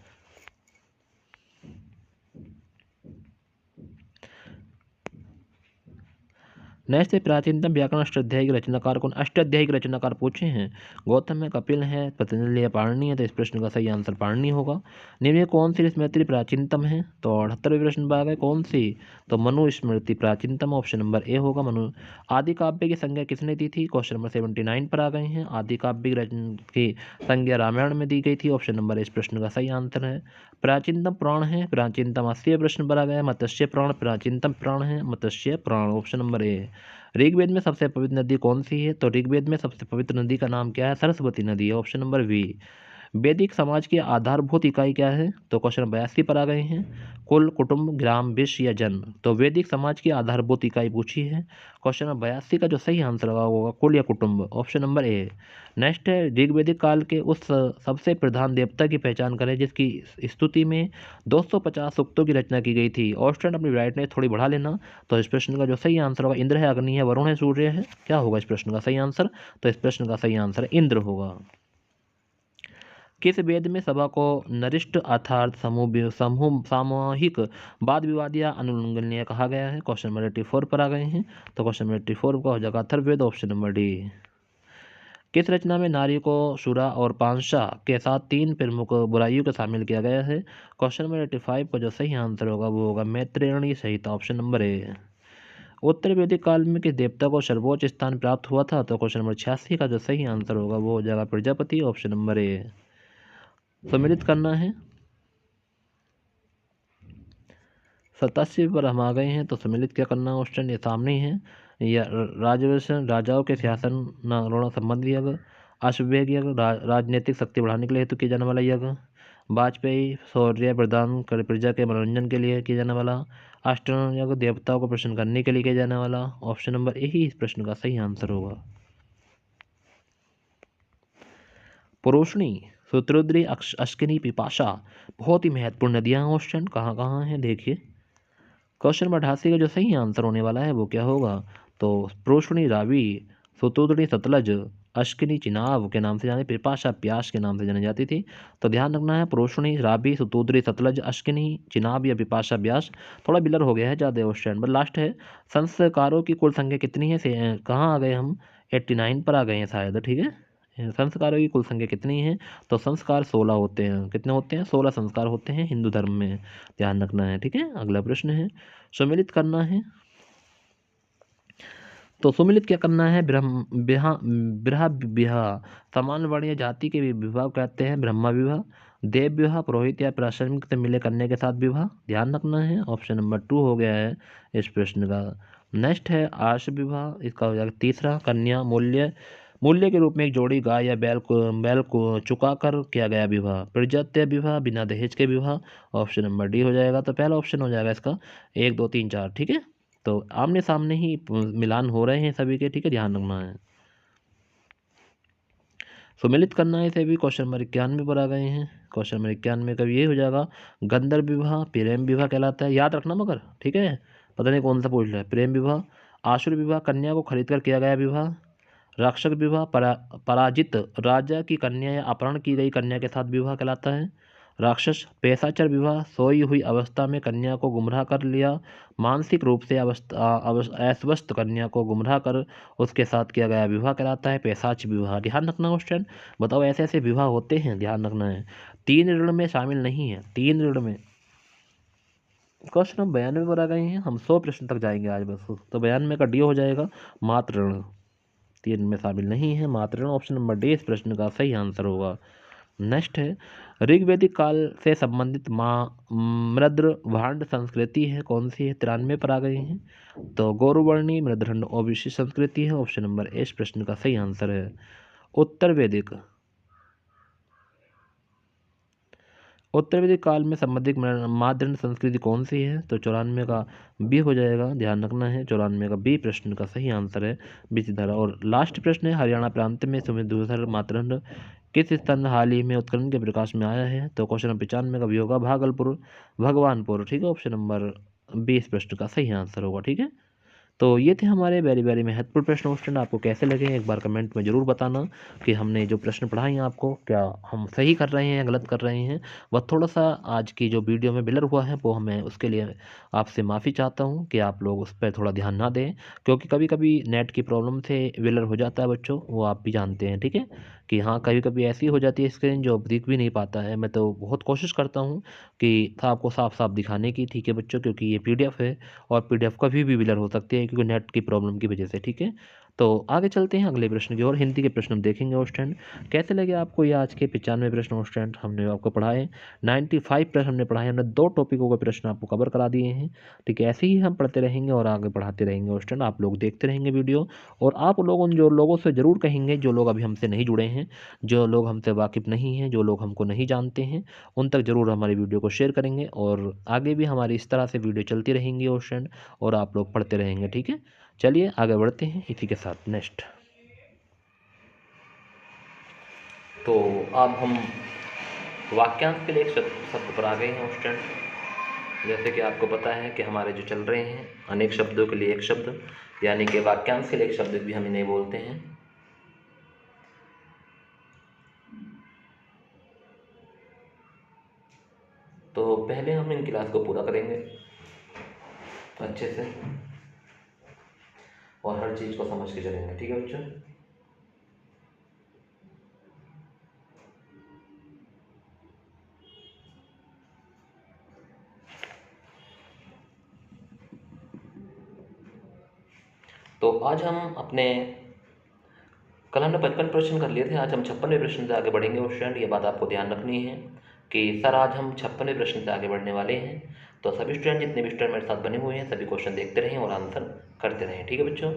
नेक्स्ट है प्राचीनतम व्याकरण अष्टाध्यायी के रचनाकार कौन, अष्टाध्यायी के रचनाकार पूछे हैं। गौतम है, कपिल है, पतंजलि है, पाणिनि है, तो इस प्रश्न का सही आंसर पाणिनि होगा। निम्न में कौन सी स्मृति प्राचीनतम है, तो 78वें प्रश्न पर आ गए कौन सी, तो मनु स्मृति प्राचीनतम, ऑप्शन नंबर ए होगा मनु। आदि काव्य की संज्ञा किसने दी थी, क्वेश्चन नंबर 79 पर आ गए हैं। आदि काव्य की संज्ञा रामायण में दी गई थी, ऑप्शन नंबर इस प्रश्न का सही आंसर है। प्राचीनतम प्राण है, प्राचीनतम 80वें प्रश्न पर आ गया मत्स्य प्राण, प्राचीनतम प्राण है मत्स्य प्राण, ऑप्शन नंबर ए। ऋग्वेद में सबसे पवित्र नदी कौन सी है, तो ऋग्वेद में सबसे पवित्र नदी का नाम क्या है, सरस्वती नदी है, ऑप्शन नंबर बी। वैदिक समाज की आधारभूत इकाई क्या है, तो क्वेश्चन 82 पर आ गए हैं। कुल, कुटुंब, ग्राम, विश्व या जन्म, तो वैदिक समाज की आधारभूत इकाई पूछी है। क्वेश्चन नंबर 82 का जो सही आंसर होगा कुल या कुटुंब, ऑप्शन नंबर ए। नेक्स्ट है ऋग्वैदिक काल के उस सबसे प्रधान देवता की पहचान करें जिसकी स्तुति में 250 सूक्तों की रचना की गई थी। और स्टूडेंट अपनी ब्राइटनेस थोड़ी बढ़ा लेना। तो इस प्रश्न का जो सही आंसर होगा इंद्र है, अग्नि है, वरुण है, सूर्य है, क्या होगा इस प्रश्न का सही आंसर, तो इस प्रश्न का सही आंसर इंद्र होगा। किस वेद में सभा को नरिष्ठ अर्थात समूह समूह सामूहिक वाद विवाद या अनुल्लंघनीय कहा गया है, क्वेश्चन नंबर 84 पर आ गए हैं। तो क्वेश्चन नंबर 84 का हो जाएगा अथर्ववेद, ऑप्शन नंबर डी। किस रचना में नारी को शुरा और पांशा के साथ तीन प्रमुख बुराइयों को शामिल किया गया है, क्वेश्चन नंबर 85 का जो सही आंसर होगा वो होगा मैत्रेयणी संहिता, ऑप्शन नंबर ए। उत्तर वैदिक काल में किस देवता को सर्वोच्च स्थान प्राप्त हुआ था, तो क्वेश्चन नंबर 86 का जो सही आंसर होगा वो हो जाएगा प्रजापति, ऑप्शन नंबर ए। सम्मिलित करना है। 87 पर हम आ गए हैं, तो सम्मिलित क्या करना है क्वेश्चन ये सामने ही है। या राजवंश राजाओं के शासन न संबंधी यज्ञ, अश्वमेध यज्ञ राजनीतिक शक्ति बढ़ाने के लिए हेतु किया जाने वाला यज्ञ, वाजपेयी शौर्य प्रदान कर प्रजा के मनोरंजन के लिए किया जाने वाला, अष्टांग यज्ञ देवताओं को प्रसन्न करने के लिए किया जाने वाला, ऑप्शन नंबर ए ही इस प्रश्न का सही आंसर होगा। पुरोषणी शतरुद्री, अश्किनी, पिपाशा बहुत ही महत्वपूर्ण नदियाँ हैं क्वेश्चन। कहाँ कहाँ हैं देखिए। क्वेश्चन नंबर 88 का जो सही आंसर होने वाला है वो क्या होगा, तो प्रोशनी, रावी, शतरुद्री सतलज, अश्किनी चिनाब के नाम से जाने, पिपाशा प्यास के नाम से जानी जाती थी। तो ध्यान रखना है प्रोशनी, रावी, शतरुद्री सतलज, अश्किनी चिनाब या पिपाशा ब्यास। थोड़ा बिलर हो गया है ज़्यादा क्वेश्चन, बट लास्ट है। संस्कारों की कुल संख्या कितनी है, कहाँ आ गए हम, 89 पर आ गए हैं शायद, ठीक है। संस्कारों की कुल संख्या कितनी है, तो संस्कार 16 होते हैं। कितने होते हैं, 16 संस्कार होते हैं हिंदू धर्म में, ध्यान रखना है, ठीक है। अगला प्रश्न है, सम्मिलित करना है। तो सम्मिलित क्या करना है, ब्रह्म विवाह, ब्रह विवाह, समान वर्ण या जाति के विवाह कहते हैं ब्रह्मा विवाह। देव विवाह, पुरोहित या प्राश्रमिक से मिले कन्या के साथ विवाह, ध्यान रखना है। ऑप्शन नंबर 2 हो गया है इस प्रश्न का। नेक्स्ट है आर्ष विवाह, इसका हो जाएगा तीसरा। कन्या मूल्य, मूल्य के रूप में एक जोड़ी गाय या बैल को चुका कर किया गया विवाह। प्रजात्य विवाह, बिना दहेज के विवाह। ऑप्शन नंबर डी हो जाएगा। तो पहला ऑप्शन हो जाएगा इसका 1 2 3 4, ठीक है। तो आमने सामने ही मिलान हो रहे हैं सभी के, ठीक है, ध्यान रखना है। सुमिलित करना है सभी। क्वेश्चन नंबर 91 पर आ गए हैं। क्वेश्चन नंबर 91 का ये हो जाएगा, गंधर्व विवाह प्रेम विवाह कहलाता है, याद रखना मगर, ठीक है, पता नहीं कौन सा पूछ रहा है। प्रेम विवाह। आसुर विवाह, कन्या को खरीद कर किया गया विवाह। राक्षस विवाह, पराजित राजा की कन्या या अपहरण की गई कन्या के साथ विवाह कहलाता है। राक्षस। पेशाचर विवाह, सोई हुई अवस्था में कन्या को गुमराह कर लिया, मानसिक रूप से अस्वस्थ कन्या को गुमराह कर उसके साथ किया गया विवाह कहलाता है पेशाच विवाह। ध्यान रखना क्वेश्चन, बताओ ऐसे ऐसे विवाह होते हैं, ध्यान रखना है। 3 ऋण में शामिल नहीं है, 3 ऋण में। क्वेश्चन हम 92 पर आ गए हैं, हम 100 प्रश्न तक जाएंगे आज बस। तो 92 का डी हो जाएगा मातृ ऋण, 3 में शामिल नहीं है मातृ ऋण। ऑप्शन नंबर डी इस प्रश्न का सही आंसर होगा। नेक्स्ट है, ऋग्वैदिक काल से संबंधित मृद्र भांड संस्कृति है, कौन सी है, 93 पर आ गए हैं। तो गौरवर्णी, मृदंड ओबीसी संस्कृति है। ऑप्शन नंबर ए इस प्रश्न का सही आंसर है। उत्तर वैदिक, उत्तर वैदिक काल में संबंधित मादृण संस्कृति कौन सी है, तो 94 का बी हो जाएगा, ध्यान रखना है। 94 का बी प्रश्न का सही आंसर है विचिधरा। और लास्ट प्रश्न है, हरियाणा प्रांत में सुमेधुधर मातृंड किस स्थान हाल ही में उत्कलन के प्रकाश में आया है, तो क्वेश्चन नंबर 95 का भी होगा भागलपुर, भगवानपुर, ठीक है। ऑप्शन नंबर 20 प्रश्न का सही आंसर होगा, ठीक है। तो ये थे हमारे वेरी वेरी महत्वपूर्ण प्रश्न क्वेश्चन, आपको कैसे लगे एक बार कमेंट में ज़रूर बताना कि हमने जो प्रश्न पढ़ाए हैं आपको, क्या हम सही कर रहे हैं या गलत कर रहे हैं। वह थोड़ा सा आज की जो वीडियो में बिलर हुआ है वो मैं उसके लिए आपसे माफ़ी चाहता हूँ कि आप लोग उस पर थोड़ा ध्यान ना दें, क्योंकि कभी कभी नेट की प्रॉब्लम से बिलर हो जाता है बच्चों, वो आप भी जानते हैं, ठीक है। कि हाँ कभी कभी ऐसी हो जाती है स्क्रीन जो दिख भी नहीं पाता है। मैं तो बहुत कोशिश करता हूँ कि आपको साफ साफ दिखाने की, ठीक है बच्चों, क्योंकि ये PDF है और PDF कभी भी विलर हो सकती है क्योंकि नेट की प्रॉब्लम की वजह से, ठीक है। तो आगे चलते हैं अगले प्रश्न की ओर। हिंदी के प्रश्न हम देखेंगे स्टूडेंट। कैसे लगे आपको ये आज के 95 प्रश्न स्टूडेंट हमने आपको पढ़ाए। 95 प्रश्न हमने पढ़ाए, हमने 2 टॉपिकों के प्रश्न आपको कवर करा दिए हैं, ठीक है। ऐसे ही हम पढ़ते रहेंगे और आगे पढ़ाते रहेंगे स्टूडेंट, आप लोग देखते रहेंगे वीडियो। और आप लोगों जो लोगों से ज़रूर कहेंगे, जो लोग अभी हमसे नहीं जुड़े हैं, जो लोग हमसे वाकिफ़ नहीं हैं, जो लोग हमको नहीं जानते हैं, उन तक ज़रूर हमारी वीडियो को शेयर करेंगे। और आगे भी हमारी इस तरह से वीडियो चलती रहेंगी स्टूडेंट, और आप लोग पढ़ते रहेंगे, ठीक है। चलिए आगे बढ़ते हैं इसी के साथ। नेक्स्ट, तो अब हम वाक्यांश के लिए एक शब्द पर आ गए हैं स्टूडेंट। जैसे कि आपको पता है कि हमारे जो चल रहे हैं अनेक शब्दों के लिए एक शब्द, यानी कि वाक्यांश के लिए एक शब्द भी हम इन्हें बोलते हैं। तो पहले हम इन क्लास को पूरा करेंगे अच्छे से और हर चीज़ को समझ के चलेंगे, ठीक है बच्चों। तो आज हम अपने, कल हमने 55 प्रश्न कर लिए थे, आज हम 56वें प्रश्न से आगे बढ़ेंगे स्टूडेंट। ये बात आपको ध्यान रखनी है कि सर आज हम 56वें प्रश्न से आगे बढ़ने वाले हैं। तो सभी स्टूडेंट, जितने भी स्टूडेंट मेरे साथ बने हुए हैं, सभी क्वेश्चन देखते रहें और आंसर करते रहें, ठीक है बच्चों।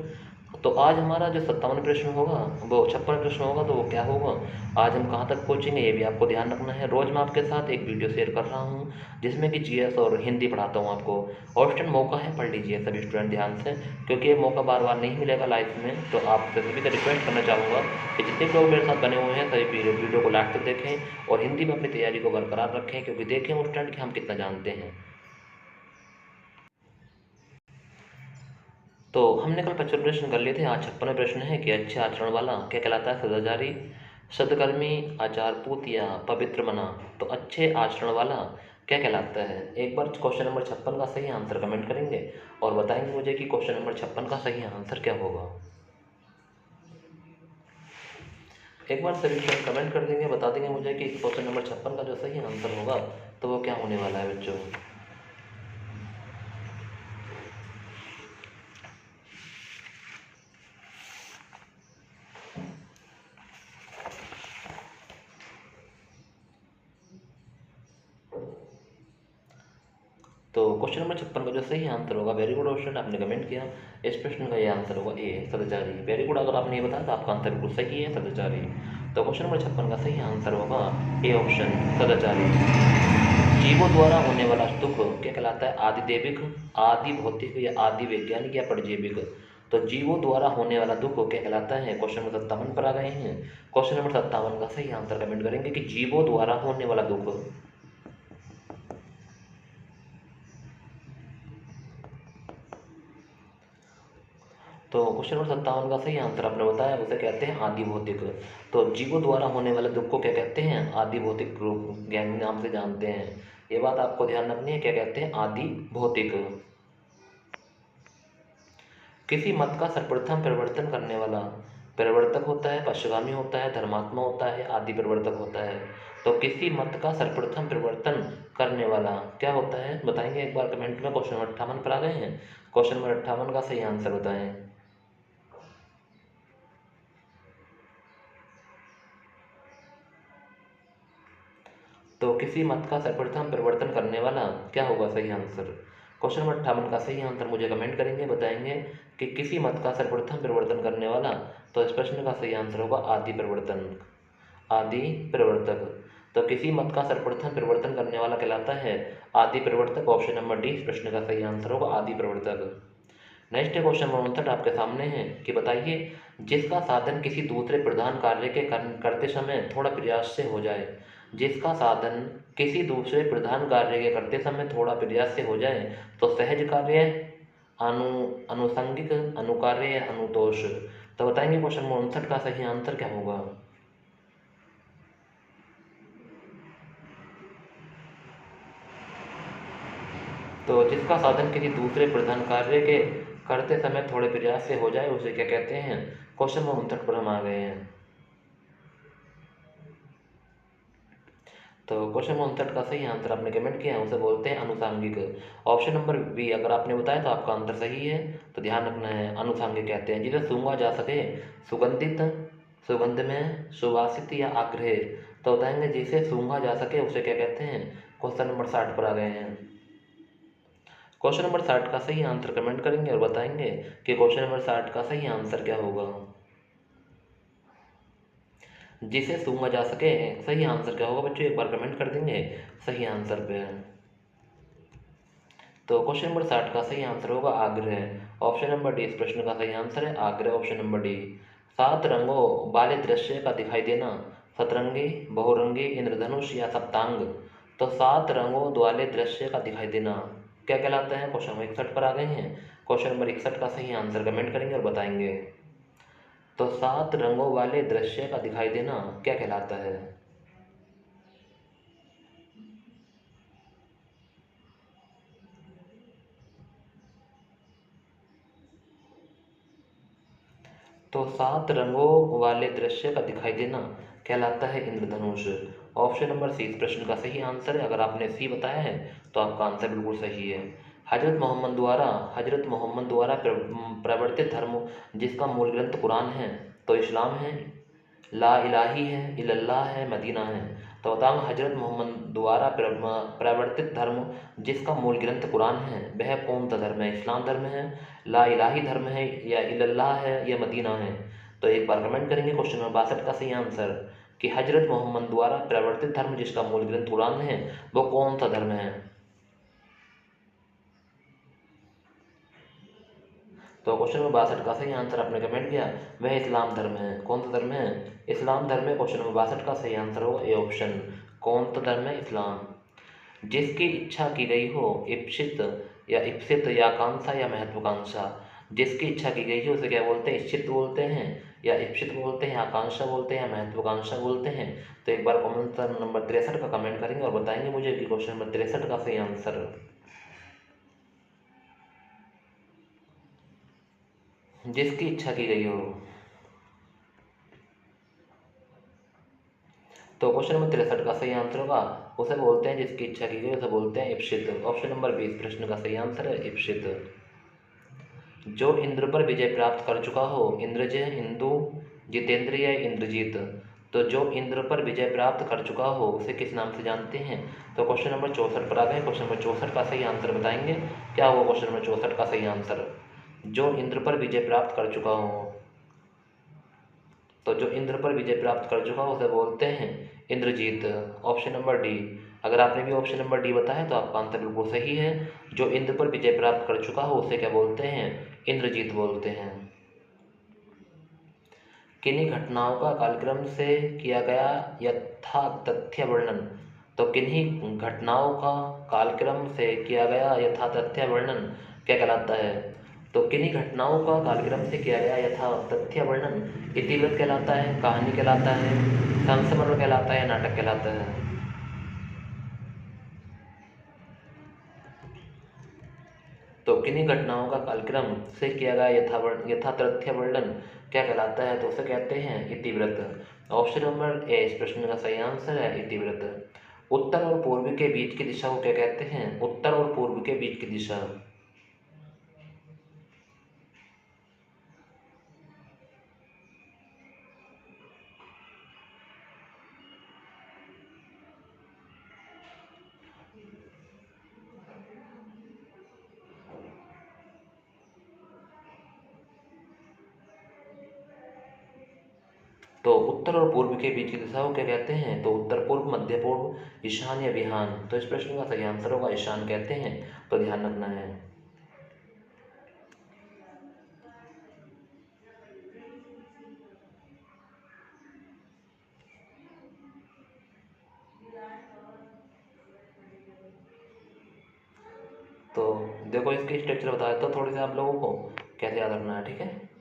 तो आज हमारा जो 57 प्रश्न होगा, वो 56 प्रश्न होगा, तो वो क्या होगा, आज हम कहाँ तक पहुँचेंगे ये भी आपको ध्यान रखना है। रोज़ मैं आपके साथ एक वीडियो शेयर कर रहा हूँ जिसमें कि जीएस और हिंदी पढ़ाता हूँ आपको। ऑप्शन मौका है, पढ़ लीजिए सभी स्टूडेंट ध्यान से, क्योंकि ये मौका बार बार नहीं मिलेगा लाइफ में। तो आपसे सभी से रिक्वेस्ट करना चाहूँगा कि जितने लोग मेरे साथ बने हुए हैं सभी वीडियो को लास्ट तक देखें और हिंदी में अपनी तैयारी को बरकरार रखें, क्योंकि देखें स्टूडेंट कि हम कितना जानते हैं। तो हमने कल 55 प्रश्न कर लिए थे, आज 56 प्रश्न है कि अच्छे आचरण वाला क्या कहलाता है, सदाचारी, सदकर्मी, आचारपूत या पवित्र मना। तो अच्छे आचरण वाला क्या कहलाता है। एक बार क्वेश्चन नंबर 56 का सही आंसर कमेंट करेंगे और बताएंगे मुझे कि क्वेश्चन नंबर 56 का सही आंसर क्या होगा। एक बार सभी स्टूडेंट कमेंट कर देंगे, बता देंगे मुझे कि क्वेश्चन नंबर 56 का जो सही आंसर होगा तो वो क्या होने वाला है बच्चों। तो क्वेश्चन नंबर 56 का जो सही आंसर होगा, वेरी गुड ऑप्शन आपने कमेंट किया, इस प्रश्न का ये आंसर होगा ए, सदाचारी। वेरी गुड, अगर आपने ये बताया तो आपका आंसर बिल्कुल सही है, सदाचारी। तो क्वेश्चन नंबर 56 का सही आंसर होगा ए ऑप्शन, सदाचारी। जीवों द्वारा होने वाला दुख क्या कहलाता है, आदि दैविक, आदि भौतिक या आदि वैज्ञानिक या परजीविक। तो जीवों द्वारा होने वाला दुख क्या कहलाता है। क्वेश्चन नंबर 57 पर आ गए हैं। क्वेश्चन नंबर 57 का सही आंसर कमेंट करेंगे कि जीवों द्वारा होने वाला दुख। तो क्वेश्चन नंबर 57 का सही आंसर आपने बताया, उसे कहते हैं आदि भौतिक। तो जीवों द्वारा होने वाले दुख को क्या कहते हैं, आदि भौतिक रूप ज्ञान नाम से जानते हैं। ये बात आपको ध्यान रखनी है, क्या कहते हैं, आदि भौतिक। किसी मत का सर्वप्रथम परिवर्तन करने वाला परिवर्तक होता है, पश्चगामी होता है, धर्मात्मा होता है, आदि परिवर्तक होता है। तो किसी मत का सर्वप्रथम परिवर्तन करने वाला क्या होता है, बताएंगे एक बार कमेंट में। क्वेश्चन नंबर 58 पर आ गए हैं। क्वेश्चन नंबर 58 का सही आंसर बताएं। तो किसी मत का सर्वप्रथम परिवर्तन करने वाला क्या होगा सही आंसर। क्वेश्चन नंबर 58 का सही आंसर मुझे कमेंट करेंगे, बताएंगे कि किसी मत का सर्वप्रथम परिवर्तन करने वाला। तो इस प्रश्न का सही आंसर होगा आदि परिवर्तन, आदि परिवर्तक। तो किसी मत का सर्वप्रथम परिवर्तन करने वाला कहलाता है आदि परिवर्तक। ऑप्शन नंबर डी इस प्रश्न का सही आंसर होगा आदि परिवर्तक। नेक्स्ट क्वेश्चन नंबर 59 आपके सामने है कि बताइए, जिसका साधन किसी दूसरे प्रधान कार्य के करते समय थोड़ा प्रयास से हो जाए। जिसका साधन किसी दूसरे प्रधान कार्य के करते समय थोड़ा प्रयास से हो जाए तो सहज कार्य, अनु अनुसंगिक, अनुकार्य या अनुतोष। तो बताएंगे क्वेश्चन नंबर 59 का सही आंसर क्या होगा। तो जिसका साधन किसी दूसरे प्रधान कार्य के करते समय थोड़े प्रयास से हो जाए उसे क्या कहते हैं। क्वेश्चन नंबर 59 पर हम आ गए हैं। तो क्वेश्चन नंबर 59 का सही आंसर आपने कमेंट किया है, उसे बोलते हैं अनुसांगिक। ऑप्शन नंबर बी अगर आपने बताया तो आपका आंसर सही है। तो ध्यान रखना है, अनुसांगिक कहते हैं जिसे सूंघा जा सके, सुगंधित, सुगंध में, सुवासित या आग्रह। तो बताएंगे जिसे सूंघा जा सके उसे क्या कहते हैं। क्वेश्चन नंबर 60 पर आ गए हैं। क्वेश्चन नंबर 60 का सही आंसर कमेंट करेंगे और बताएंगे कि क्वेश्चन नंबर 60 का सही आंसर क्या होगा। जिसे सूंघा जा सके सही आंसर क्या होगा बच्चों, एक बार कमेंट कर देंगे सही आंसर पे। तो क्वेश्चन नंबर 60 का सही आंसर होगा आग्रह। ऑप्शन नंबर डी इस प्रश्न का सही आंसर है आग्रह, ऑप्शन नंबर डी। सात रंगों वाले दृश्य का दिखाई देना, सतरंगी, बहुरंगी, इंद्रधनुष या सप्तांग। तो सात रंगों वाले दृश्य का दिखाई देना क्या कहलाता है। क्वेश्चन नंबर 61 पर आ गए हैं। क्वेश्चन नंबर 61 का सही आंसर कमेंट करेंगे और बताएंगे। तो सात रंगों वाले दृश्य का दिखाई देना क्या कहलाता है। तो सात रंगों वाले दृश्य का दिखाई देना कहलाता है इंद्रधनुष। ऑप्शन नंबर सी इस प्रश्न का सही आंसर है। अगर आपने सी बताया है तो आपका आंसर बिल्कुल सही है। हजरत मोहम्मद द्वारा प्रवर्तित धर्म जिसका मूल ग्रंथ कुरान है, तो इस्लाम है, ला इलाही है, इल्लल्लाह है, मदीना है। तो बताऊँ हजरत मोहम्मद द्वारा प्रवर्तित धर्म जिसका मूल ग्रंथ कुरान है वह कौन सा धर्म है? इस्लाम धर्म है, ला इलाही धर्म है, या इल्लल्लाह है, या मदीना है? तो एक बार कमेंट करेंगे क्वेश्चन नंबर 62 का सही आंसर कि हजरत मोहम्मद द्वारा प्रवर्तित धर्म जिसका मूल ग्रंथ कुरान है वो कौन सा धर्म है? तो क्वेश्चन नंबर 62 का सही आंसर आपने कमेंट किया वह इस्लाम धर्म है। कौन सा धर्म है? इस्लाम धर्म है। क्वेश्चन नंबर 62 का सही आंसर होगा ए ऑप्शन। कौन सा धर्म है? इस्लाम। जिसकी इच्छा की गई हो, इप्सित या इप्सित या आकांक्षा या महत्वाकांक्षा, जिसकी इच्छा की गई हो उसे क्या बोलते हैं? इच्छित बोलते हैं, या इप्सित बोलते हैं, आकांक्षा बोलते हैं, या महत्वाकांक्षा बोलते हैं? तो एक बार कमेंट नंबर 63 का कमेंट करेंगे और बताएंगे मुझे कि क्वेश्चन नंबर 63 का सही आंसर। जिसकी इच्छा की गई हो, तो क्वेश्चन नंबर 63 का सही आंसर होगा उसे बोलते हैं जिसकी इच्छा की गई, उसे बोलते हैं इप्सित। ऑप्शन नंबर 20 प्रश्न का सही आंसर है इप्सित। जो इंद्र पर विजय प्राप्त कर चुका हो, इंद्रजय, इंदु, जितेंद्र या इंद्रजीत, तो जो इंद्र पर विजय प्राप्त कर चुका हो उसे किस नाम से जानते हैं? तो क्वेश्चन नंबर 64 पर आ गए। क्वेश्चन नंबर 64 का सही आंसर बताएंगे क्या हुआ क्वेश्चन नंबर 64 का सही आंसर? जो इंद्र पर विजय प्राप्त कर चुका हो, तो जो इंद्र पर विजय प्राप्त कर चुका हो उसे बोलते हैं इंद्रजीत। Option number D. अगर आपने भी ऑप्शन नंबर डी बताया तो आपका आंसर बिल्कुल सही है। जो इंद्र पर विजय प्राप्त कर चुका हो उसे क्या बोलते हैं? इंद्रजीत बोलते हैं। किन्हीं घटनाओं का कालक्रम से किया गया यथा तथ्य वर्णन, तो किन्हीं घटनाओं का कालक्रम से किया गया यथा तथ्य वर्णन क्या कहलाता है? तो किन्हीं घटनाओं का कालक्रम से किया गया यथा तथ्य वर्णन इतिवृत्त कहलाता है, कहानी कहलाता है, संस्मरण कहलाता है, नाटक कहलाता है? तो किन्हीं घटनाओं का कालक्रम से किया गया यथा तथ्य वर्णन क्या कहलाता है? तो उसे कहते हैं इतिवृत्त। ऑप्शन नंबर ए इस प्रश्न का सही आंसर है इतिवृत्त। उत्तर और पूर्व के बीच की दिशा को क्या कहते हैं? उत्तर और पूर्व के बीच की दिशा। तो उत्तर और पूर्व के बीच की दिशा को क्या कहते हैं? तो उत्तर पूर्व, मध्य पूर्व, ईशान या विहान। तो इस प्रश्न का सही आंसर होगा ईशान कहते हैं। तो ध्यान रखना है। तो देखो इसकी स्ट्रक्चर बता देता हूँ थोड़ी सी आप लोगों को कैसे याद रखना है, ठीक है?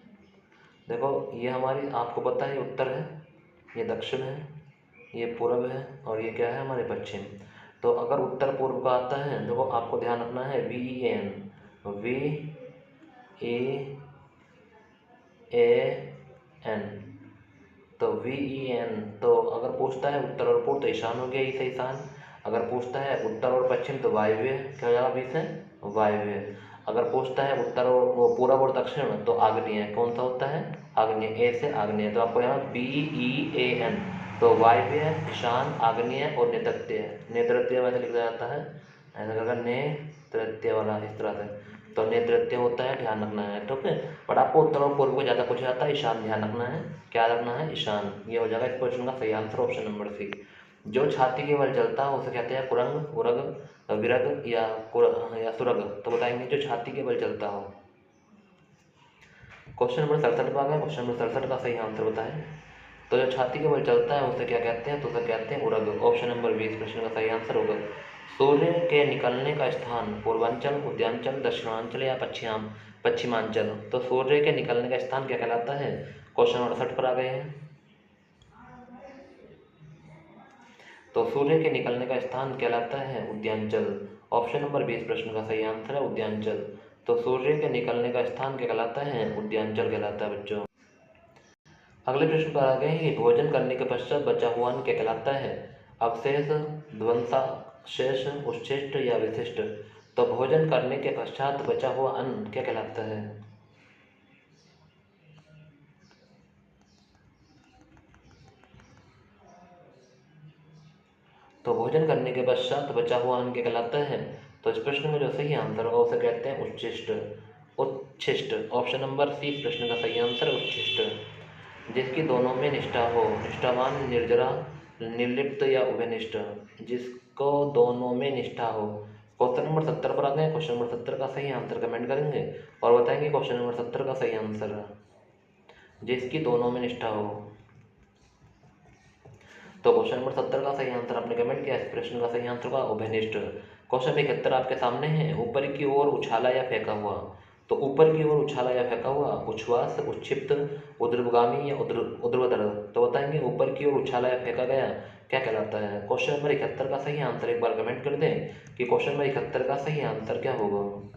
देखो ये हमारी आपको पता है उत्तर है, ये दक्षिण है, ये पूर्व है, और ये क्या है हमारे पश्चिम। तो अगर उत्तर पूर्व का आता है देखो आपको ध्यान रखना है VEN, VEAN, तो VEN। तो अगर पूछता है उत्तर और पूर्व तो ईशान हो गया, ई से ईशान। अगर पूछता है उत्तर और पश्चिम तो वायव्य, क्या हो जाएगा बी से? वायव्य। अगर पूछता है उत्तर और वो पूर्व और दक्षिण तो आग्नेय, कौन सा होता है? आग्नेय, ए से आग्नेय। तो आपको यहाँ BEAN, तो वायव्य, ईशान, आग्नेय और नेतृत्य। नेतृत्य वैसे लिखा जाता है ऐसा करके नेतृत्य वाला इस तरह से, तो नेतृत्य होता है, ध्यान रखना है, ठीक है? बट आपको उत्तर और पूर्व को ज़्यादा पूछा जाता है, ईशान ध्यान रखना है। क्या रखना है? ईशान। ये हो जाएगा इस क्वेश्चन का सही आंसर ऑप्शन नंबर सी। जो छाती के बल जलता है उसे कहते हैं कुरंग, उरग, विरग या सुरग। तो बताएंगे जो छाती के बल जलता हो। क्वेश्चन नंबर 67 आ गया। क्वेश्चन नंबर 67 का सही आंसर बताएं। तो जो छाती के बल चलता है उसे क्या कहते हैं? तो उसे कहते हैं उरग। ऑप्शन नंबर 20 प्रश्न का सही आंसर होगा। सूर्य के निकलने का स्थान पूर्वांचल, मध्यांचल, दक्षिणांचल या पश्चिमांचल। तो सूर्य के निकलने का स्थान क्या कहलाता है? क्वेश्चन 68 पर आ गए हैं। तो सूर्य के निकलने का स्थान कहलाता है उद्यांचल। ऑप्शन नंबर 20 प्रश्न का सही आंसर है उद्यांचल। तो सूर्य के निकलने का स्थान क्या कहलाता है? उद्यांचल कहलाता है बच्चों। अगले प्रश्न पर आ गए हैं कि भोजन करने के पश्चात बचा हुआ अन्न क्या कहलाता है? अवशेष, ध्वंसावशेष, उच्छिष्ट या विशिष्ट। तो भोजन करने के पश्चात बचा हुआ अन्न क्या कहलाता है? तो भोजन करने के पश्चात बचा हुआ अन्न क्या कहलाता है? तो इस प्रश्न में जो सही आंसर होगा उसे कहते हैं उच्छिष्ट। उच्छिष्ट ऑप्शन नंबर सी इस प्रश्न का सही आंसर है उच्छिष्ट। जिसकी दोनों में निष्ठा हो, निष्ठावान, निर्जरा, निर्लिप्त या उभयनिष्ठ। जिसको दोनों में निष्ठा हो। क्वेश्चन नंबर 70 पर आते हैं। क्वेश्चन नंबर 70 का सही आंसर कमेंट करेंगे और बताएंगे क्वेश्चन नंबर 70 का सही आंसर है। जिसकी दोनों में निष्ठा हो। तो क्वेश्चन नंबर 70 का सही आंसर आपने कमेंट किया। इस प्रश्न का सही आंसर होगा उभयनिष्ठ। क्वेश्चन 71 आपके सामने है। ऊपर की ओर उछाला या फेंका हुआ। तो ऊपर की ओर उछाला या फेंका हुआ उच्छ्वास, उच्छिप्त, ऊर्ध्वगामी या ऊर्ध्वधर। तो बताएंगे ऊपर की ओर उछाला या फेंका गया क्या कहलाता है? क्वेश्चन नंबर 71 का सही आंसर एक बार कमेंट कर दें कि क्वेश्चन नंबर 71 का सही आंसर क्या होगा।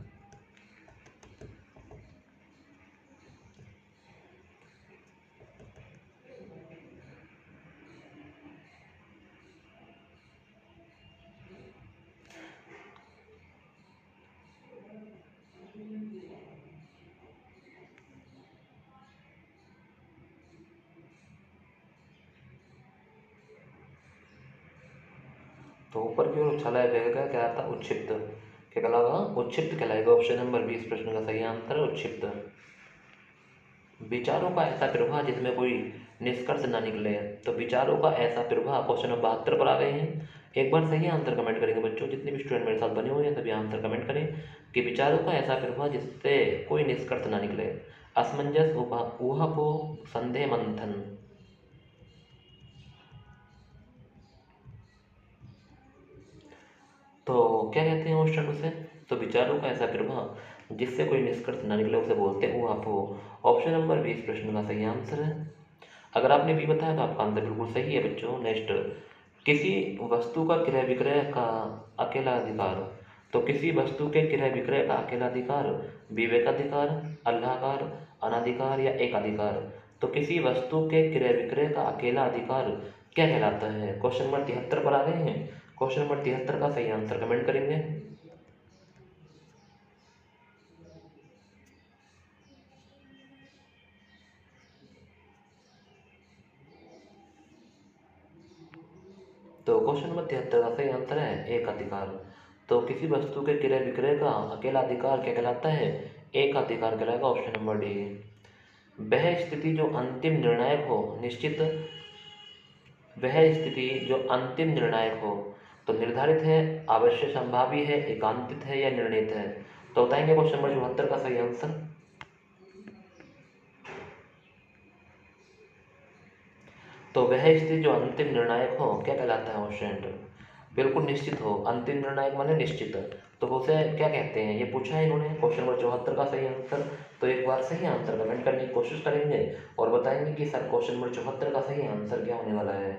तो ऊपर की ओर उछाला या फेंका गया क्या कहलाता है? उच्छिप्त। क्या कहलाएगा? उच्छिप्त कहलाएगा। ऑप्शन नंबर 20 प्रश्न का सही आंसर है उच्छिप्त। विचारों का ऐसा प्रवाह जिसमें कोई निष्कर्ष ना निकले। तो विचारों का ऐसा प्रवाह क्वेश्चन नंबर 72 पर आ गए हैं। एक बार सही आंसर कमेंट करेंगे बच्चों। जितने भी स्टूडेंट मेरे साथ बने हुए हैं सभी आंसर कमेंट करें कि विचारों का ऐसा प्रवाह जिससे कोई निष्कर्ष ना निकले। असमंजस, ऊहापोह, संदेह, मंथन। तो क्या कहते हैं ऑप्शन उसे? तो विचारों का ऐसा प्रवाह जिससे कोई निष्कर्ष ना निकले उसे बोलते हैं ऊहापोह। ऑप्शन नंबर 20 प्रश्न का सही आंसर है। अगर आपने भी बताया तो आपका आंसर बिल्कुल सही है बच्चों। नेक्स्ट, किसी वस्तु का क्रय विक्रय का अकेला अधिकार। तो किसी वस्तु के क्रय विक्रय का अकेला अधिकार विवेकाधिकार, अल्लाहकार, अनाधिकार या एकाधिकार। तो किसी वस्तु के क्रय विक्रय का अकेला अधिकार क्या कहलाता है? क्वेश्चन नंबर 73 पर आ गए हैं। क्वेश्चन नंबर 73 का सही आंसर कमेंट करेंगे। तो क्वेश्चन नंबर 73 का सही आंसर है एक अधिकार। तो किसी वस्तु के क्रय विक्रय का अकेला अधिकार क्या कहलाता है? एक अधिकार कहलाएगा। Option number D. वह स्थिति जो अंतिम निर्णायक हो निश्चित। वह स्थिति जो अंतिम निर्णायक हो। तो निर्धारित है, अवश्य संभावी है, एकांतित है या निर्णीत है। तो बताएंगे क्वेश्चन नंबर 74 का सही आंसर। तो वह स्थिति जो अंतिम निर्णायक हो क्या कहलाता है? ऑप्शन बिल्कुल निश्चित हो। अंतिम निर्णायक माने निश्चित। तो उसे क्या कहते हैं ये पूछा है इन्होंने। क्वेश्चन नंबर 74 का सही आंसर। तो एक बार सही आंसर कमेंट करने की कोशिश करेंगे और बताएंगे कि सर क्वेश्चन नंबर 74 का सही आंसर क्या होने वाला है।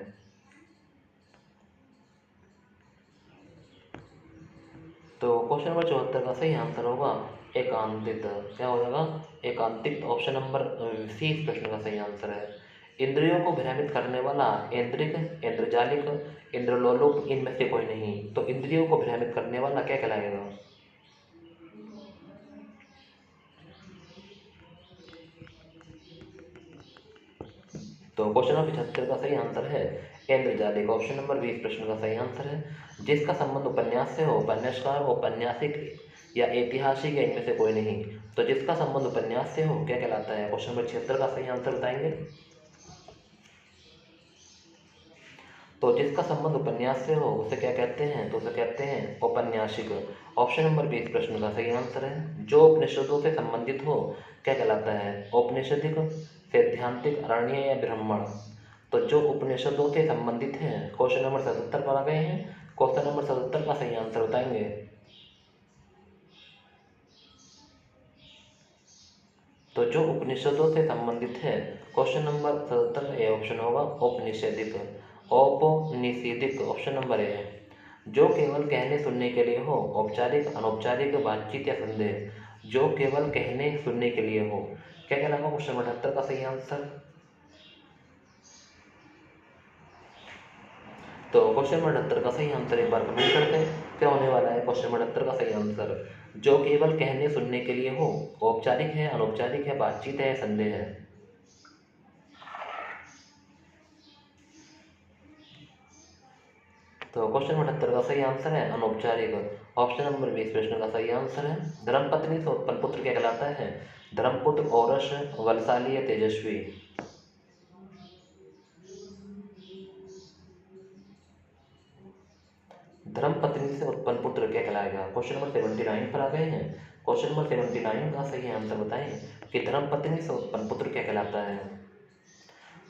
तो क्वेश्चन नंबर 74 का सही आंसर होगा एकांतित। क्या हो जाएगा? एकांतित। ऑप्शन नंबर सी इस प्रश्न का सही आंसर है। इंद्रियों को भ्रमित करने वाला इंद्रिक, इंद्रजालिक, इंद्रलोलुप इनमें से कोई नहीं। तो इंद्रियों को भ्रमित करने वाला क्या कहलाएगा? तो क्वेश्चन नंबर 75 का सही आंसर है इंद्रजालिक। ऑप्शन नंबर 20 प्रश्न का सही आंसर है। जिसका संबंध उपन्यास से हो, उपन्यासकार, औपन्यासिक या ऐतिहासिक या इनमें से कोई नहीं। तो जिसका संबंध उपन्यास से हो क्या कहलाता है? क्वेश्चन नंबर 76 का सही आंसर बताएंगे। तो जिसका संबंध उपन्यास से हो उसे क्या कहते हैं? तो उसे कहते हैं औपन्यासिक। ऑप्शन नंबर 20 प्रश्न का सही आंसर है। जो उपनिषदों से संबंधित हो क्या कहलाता है? औपनिषदिक, सैद्धांतिक, अरण्य या ब्राह्मण। तो जो उपनिषदों से संबंधित हैं क्वेश्चन नंबर 77 पर आ गए हैं। क्वेश्चन नंबर 77 का सही आंसर बताएंगे। तो जो उपनिषदों से संबंधित है क्वेश्चन नंबर 77 का ए ऑप्शन होगा औपनिषदिक। औपनिषदिक ऑप्शन नंबर ए है। जो केवल कहने सुनने के लिए हो, औपचारिक, अनौपचारिक, बातचीत या संदेह। जो केवल कहने सुनने के लिए हो क्या कहलाएगा? क्वेश्चन नंबर 78 का सही आंसर। तो क्वेश्चन नंबर 78 का सही आंसर एक बार कमेंट करते हैं क्या होने वाला है। क्वेश्चन नंबर 78 का सही आंसर जो केवल कहने सुनने के लिए हो, औपचारिक है, अनौपचारिक है, बातचीत है, संदेह है। तो क्वेश्चन नंबर 78 का सही आंसर है अनौपचारिक। ऑप्शन नंबर 20 प्रश्न का सही आंसर है। धर्मपत्नी से उत्पन्न पुत्र क्या कहलाता है? धर्मपुत्र, औरस, बलशाली या तेजस्वी। धर्मपत्नी से उत्पन्न पुत्र क्या कहलाएगा? क्वेश्चन नंबर 79 पर आ गए हैं। क्वेश्चन नंबर 79 का सही आंसर बताएं कि धर्मपत्नी से उत्पन्न पुत्र क्या कहलाता है?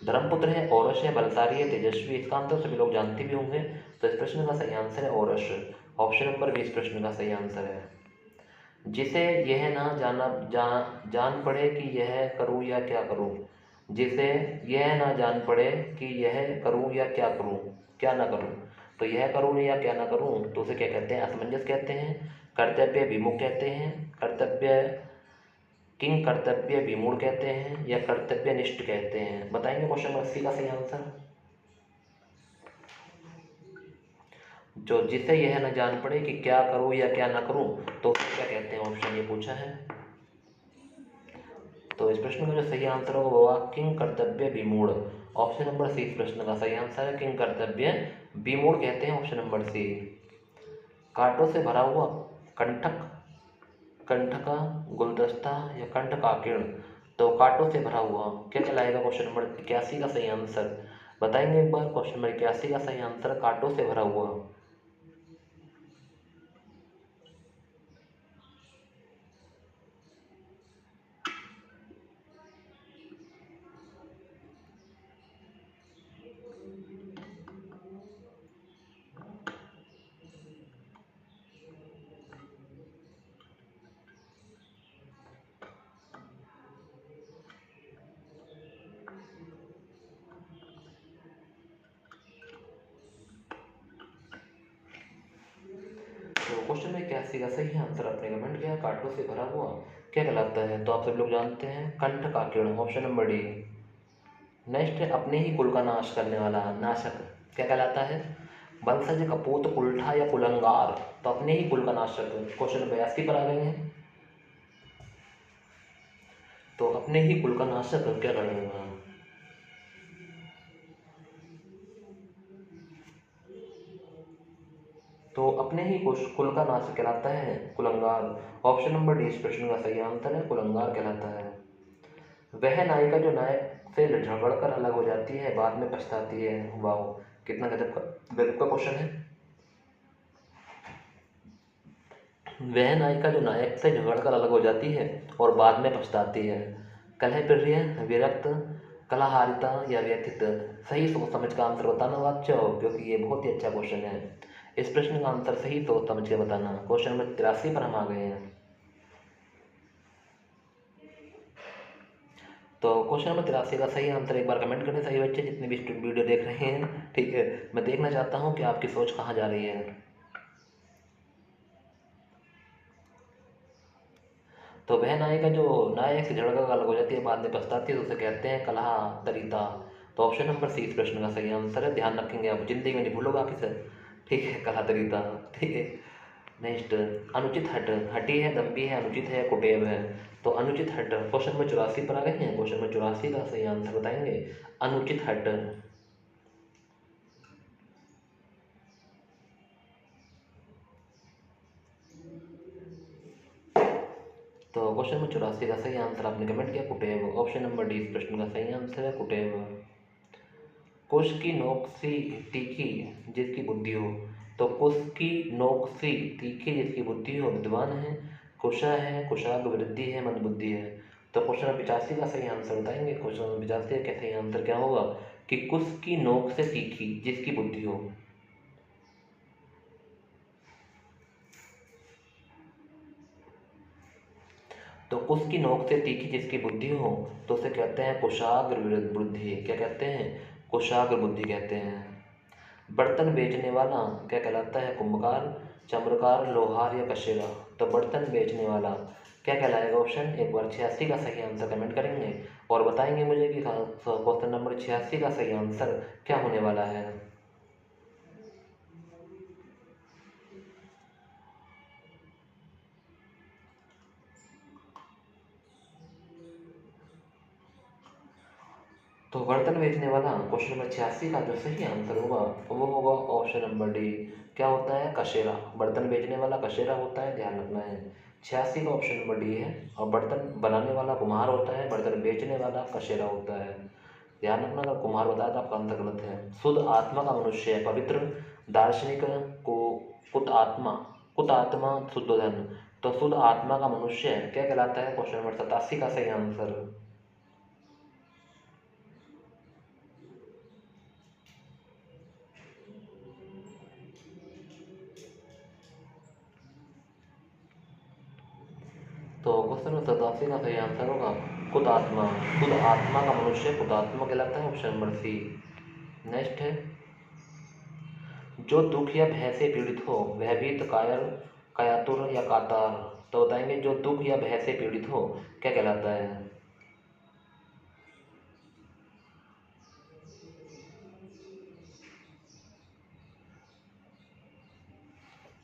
धर्मपुत्र है, औरस है, बलशाली है, तेजस्वी। इसका आंसर सभी लोग जानते भी होंगे। तो इस प्रश्न का सही आंसर है औरस। ऑप्शन नंबर 20 प्रश्न का सही आंसर है। जिसे यह ना जान पड़े कि यह करूँ या क्या करूँ। जिसे यह ना जान पड़े कि यह करूँ या क्या करूँ, क्या ना करूँ। तो यह करूँ या क्या ना करूँ तो उसे क्या कहते हैं? असमंजस कहते हैं, कर्तव्य विमुख कहते हैं, कर्तव्य विमूढ़ कहते हैं या कर्तव्यनिष्ठ कहते हैं। बताएंगे क्वेश्चन नंबर 80 का सही आंसर। जो जिसे यह न जान पड़े कि क्या करूँ या क्या ना करूँ तो उसे क्या कहते हैं? ऑप्शन ये पूछा है। तो इस प्रश्न का जो सही आंसर होगा वो किंग कर्तव्य विमूढ़। ऑप्शन नंबर सी इस प्रश्न का सही आंसर है, किंग कर्तव्य विमूढ़ कहते हैं। Option number C. कांटों से भरा हुआ कंठक, कंठ का गुलदस्ता या कंठ का किरण। तो कांटों से भरा हुआ क्या कहलाएगा? क्वेश्चन नंबर 81 का सही आंसर बताएंगे एक बार। क्वेश्चन नंबर 81 का सही आंसर कांटों से भरा हुआ। तो क्वेश्चन में 81 का सही आंसर आपने कमेंट किया, कांटों से भरा हुआ क्या कहलाता है? तो आप सब लोग जानते हैं कंठ का किरण। Option number D. नेक्स्ट है अपने ही कुल का नाश करने वाला नाशक क्या कहलाता है? वंशज, कपूत, कुल्ठा या कुलंगार। तो अपने ही कुल का नाशक। क्वेश्चन नंबर 82 पर आ गए हैं। तो अपने ही कुल का नाशक क्या करेंगे? तो अपने ही कुल का नाशक कहलाता है कुलंगार। ऑप्शन नंबर डी इस प्रश्न का सही आंसर है, कुलंगार कहलाता है। वह नायिका जो नायक से झगड़कर अलग हो जाती है बाद में पछताती है। वाह, कितना गजब का क्वेश्चन है। वह नायिका जो नायक से झगड़कर अलग हो जाती है और बाद में पछताती है। कलह, प्रिय, विरक्त, कलहारिता या व्यथित। सही सोच समझ का आंसर बताना बच्चों, क्योंकि ये बहुत ही अच्छा क्वेश्चन है। इस प्रश्न का आंसर सही सोच समझ के बताना। क्वेश्चन नंबर 83 पर हम आ गए हैं। तो क्वेश्चन नंबर 83 का सही आंसर एक बार कमेंट करें सही बच्चे, जितने भी वीडियो देख रहे हैं। ठीक है, मैं देखना चाहता हूँ कि आपकी सोच कहाँ जा रही है। तो वह नायिका जो नायक से झगड़ कर अलग हो जाती है बाद में पछताती है तो उसे कहते हैं कलह तरीता। तो ऑप्शन नंबर सी इस प्रश्न का सही आंसर है। ध्यान रखेंगे, आप जिंदगी में नहीं भूलोगे आप इसे। ठीक है, कलह तरीता। ठीक है। नेक्स्ट, अनुचित हट। हटी है, दम्भी है, अनुचित है, कुटेव है। तो अनुचित हट। क्वेश्चन नंबर 84 पर आ गए हैं। क्वेश्चन नंबर 84 का सही आंसर बताएंगे अनुचित हट। तो क्वेश्चन नंबर 84 का सही आंसर आपने कमेंट किया कुटेव। ऑप्शन नंबर डी इस प्रश्न का सही आंसर है कुटेव। कुश की नोक सी तीखी जिसकी बुद्धि हो। तो कुश की नोक सी तीखी जिसकी बुद्धि हो विद्वान है, कुशा है, कुशाग्र, वृद्धि है, मंदबुद्धि है। तो क्वेश्चन नंबर 85 का सही आंसर बताएंगे। क्वेश्चन नंबर 85 का सही आंसर क्या होगा कि कुश की नोक से तीखी जिसकी बुद्धि हो। तो कुश की नोक से तीखी जिसकी बुद्धि हो तो उसे कहते हैं कुशाग्र बुद्धि। क्या कहते हैं? कुशाग्र बुद्धि कहते हैं। बर्तन बेचने वाला क्या कहलाता है? कुंभकार, चम्रकार, लोहार या कशेरा। तो बर्तन बेचने वाला क्या कहलाएगा? ऑप्शन एक बार 86 का सही आंसर कमेंट करेंगे और बताएंगे मुझे कि क्वेश्चन नंबर 86 का सही आंसर क्या होने वाला है। तो बर्तन बेचने वाला क्वेश्चन नंबर 86 का जो सही आंसर होगा वो होगा ऑप्शन नंबर डी। क्या होता है? कशेरा। बर्तन बेचने वाला कशेरा होता है, ध्यान रखना है। 86 का ऑप्शन नंबर डी है। और बर्तन बनाने वाला कुम्हार होता है, बर्तन बेचने वाला कशेरा होता है। ध्यान रखना, अगर कुम्हार बताया तो आपका आंसर गलत है। शुद्ध आत्मा का मनुष्य है, पवित्र दार्शनिक को कुत आत्मा शुद्ध धन। तो शुद्ध आत्मा का मनुष्य क्या कहलाता है? क्वेश्चन नंबर 87 का सही आंसर। तो क्वेश्चन नंबर 87 का सही आंसर होगा खुद आत्मा। खुद आत्मा का मनुष्य खुद आत्मा कहलाता है, ऑप्शन नंबर सी। नेक्स्ट है, जो दुख या भय से पीड़ित हो, भयभीत, कायर, कायातुर या कातार। तो बताएंगे जो दुख या भय से पीड़ित हो क्या कहलाता है?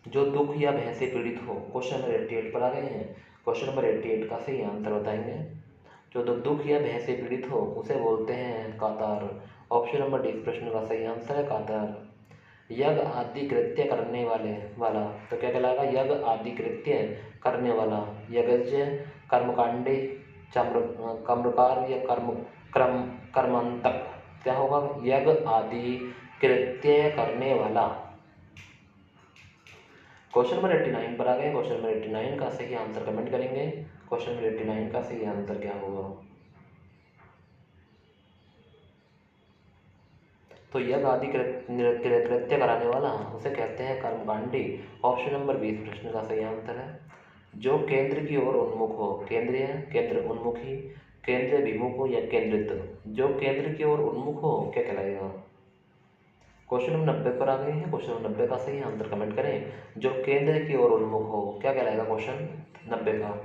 जो दुख या भय से पीड़ित हो, क्वेश्चन नंबर 88 पर आ गए हैं। क्वेश्चन नंबर 88 का सही आंसर बताएंगे। जो दुख या भय से पीड़ित हो उसे बोलते हैं कातार। ऑप्शन नंबर डी प्रश्न का सही आंसर है कातार। यज्ञ आदि कृत्य करने वाला तो क्या कहलाएगा? यज्ञ आदि कृत्य करने वाला, यज्ञ, कर्मकांडी, कर्मकार या कर्म कर्मांतक। क्या होगा? यज्ञ आदि कृत्य करने वाला। क्वेश्चन नंबर 89 पर आ गए। क्वेश्चन नंबर 89 का सही आंसर कमेंट करेंगे। क्वेश्चन नंबर 89 का सही आंसर क्या होगा? तो यज्ञ आदि कृत्य कराने वाला उसे कहते हैं कर्मकांडी। ऑप्शन नंबर 20 प्रश्न का सही आंसर है। जो केंद्र की ओर उन्मुख हो, केंद्रीय, केंद्र उन्मुखी, केंद्र विमुख हो या केंद्रित। जो केंद्र की ओर उन्मुख हो क्या कहलाएगा? क्वेश्चन नंबर 90 पर आ गए हैं। क्वेश्चन नंबर 90 का सही आंसर कमेंट करें। जो केंद्र की ओर उन्मुख हो क्या कहलाएगा? क्वेश्चन 90 का।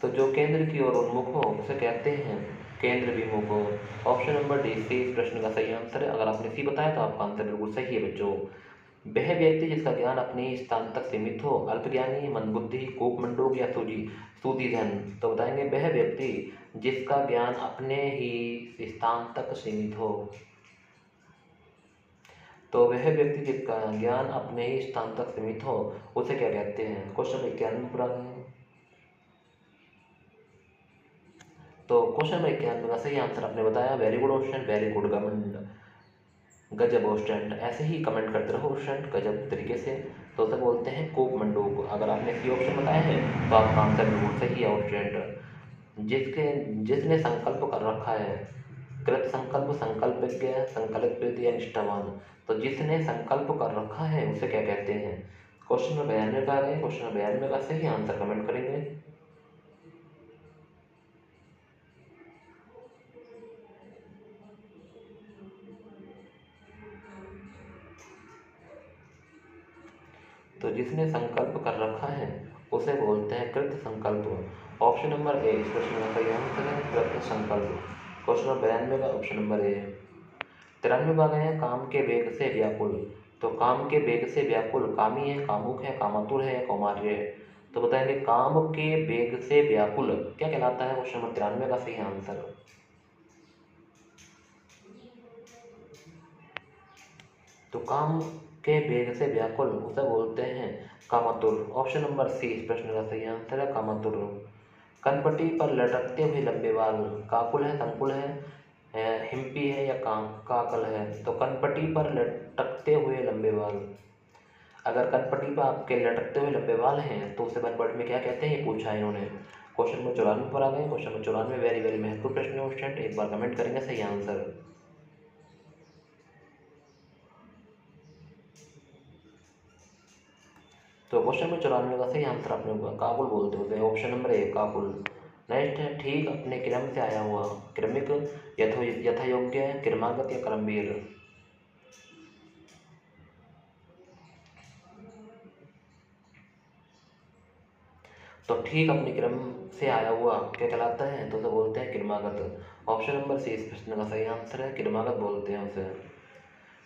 तो जो केंद्र की ओर उन्मुख हो उसे कहते हैं केंद्र विमुख हो। ऑप्शन नंबर डी सी इस प्रश्न का सही आंसर है। अगर आपने सी बताया तो आपका आंसर बिल्कुल सही है बच्चों। वह व्यक्ति जिसका ज्ञान अपने ही स्थान तक सीमित हो, अल्पज्ञानी, मंदबुद्धि, कूपमंडूक या सूदीधन। तो बताएंगे वह व्यक्ति जिसका ज्ञान अपने ही स्थान तक सीमित हो। तो वह व्यक्ति जिसका ज्ञान अपने ही स्थान तक सीमित हो उसे क्या कहते हैं? क्वेश्चन 91 पर आ गए हैं। तो क्वेश्चन नंबर 91 का सही आंसर आपने बताया। Very good option, very good comment, गजब ऑप्शन। ऐसे ही कमेंट करते रहो ऑप्शन गजब तरीके से। तो उसे बोलते हैं कोप मंडूक। अगर आपने सी ऑप्शन बताया है तो आपका आंसर बिल्कुल सही है ऑप्शन। जिसने संकल्प कर रखा है, कृत संकल्प, संकल्पज्ञ, संकल्पित या निष्ठावान। तो जिसने संकल्प कर रखा है उसे क्या कहते हैं? क्वेश्चन नंबर 92 का आ गए। क्वेश्चन नंबर 92 का सही आंसर कमेंट करेंगे। तो जिसने संकल्प कर रखा है उसे बोलते हैं कृत संकल्प। ऑप्शन नंबर ए इस प्रश्न का सही आंसर है कृत संकल्प। क्वेश्चन नंबर 92 का ऑप्शन नंबर ए। 93 भाग है काम के वेग से व्याकुल। तो काम के वेग से व्याकुल कामी है, कामुक है, कामातुर है या कौमार्य है। तो बताएंगे काम के वेग से व्याकुल क्या कहलाता है? क्वेश्चन नंबर 93 का सही आंसर। तो काम के वेग से व्याकुल उसे बोलते हैं कामातुर। ऑप्शन नंबर सी इस प्रश्न का सही आंसर है कामातुर। कनपटी पर लटकते हुए लंबे बाल, काकुल है, संकुल है, हिम्पी है या काकल है। तो कनपटी पर लटकते हुए लंबे बाल। अगर कनपटी पर आपके लटकते हुए लंबे बाल हैं तो उसे वन वर्ड में क्या कहते हैं ये पूछा है इन्होंने। क्वेश्चन नंबर 94 पर आ गए। क्वेश्चन नंबर 94 वेरी वेरी महत्वपूर्ण प्रश्न है स्टूडेंट, एक बार कमेंट करेंगे सही आंसर। तो क्वेश्चन नंबर 94 का सही आंसर आपने काबुल बोलते होते हैं, option number A Kabul. Next है ठीक अपने क्रम से आया हुआ, क्रमिक, यथा योग्य, क्रमागत या क्रमवीर। तो ठीक अपने क्रम से आया हुआ क्या कहलाता है? तो उसे बोलते हैं क्रमागत। ऑप्शन नंबर सी इस प्रश्न का सही आंसर है क्रमागत बोलते हैं उसे।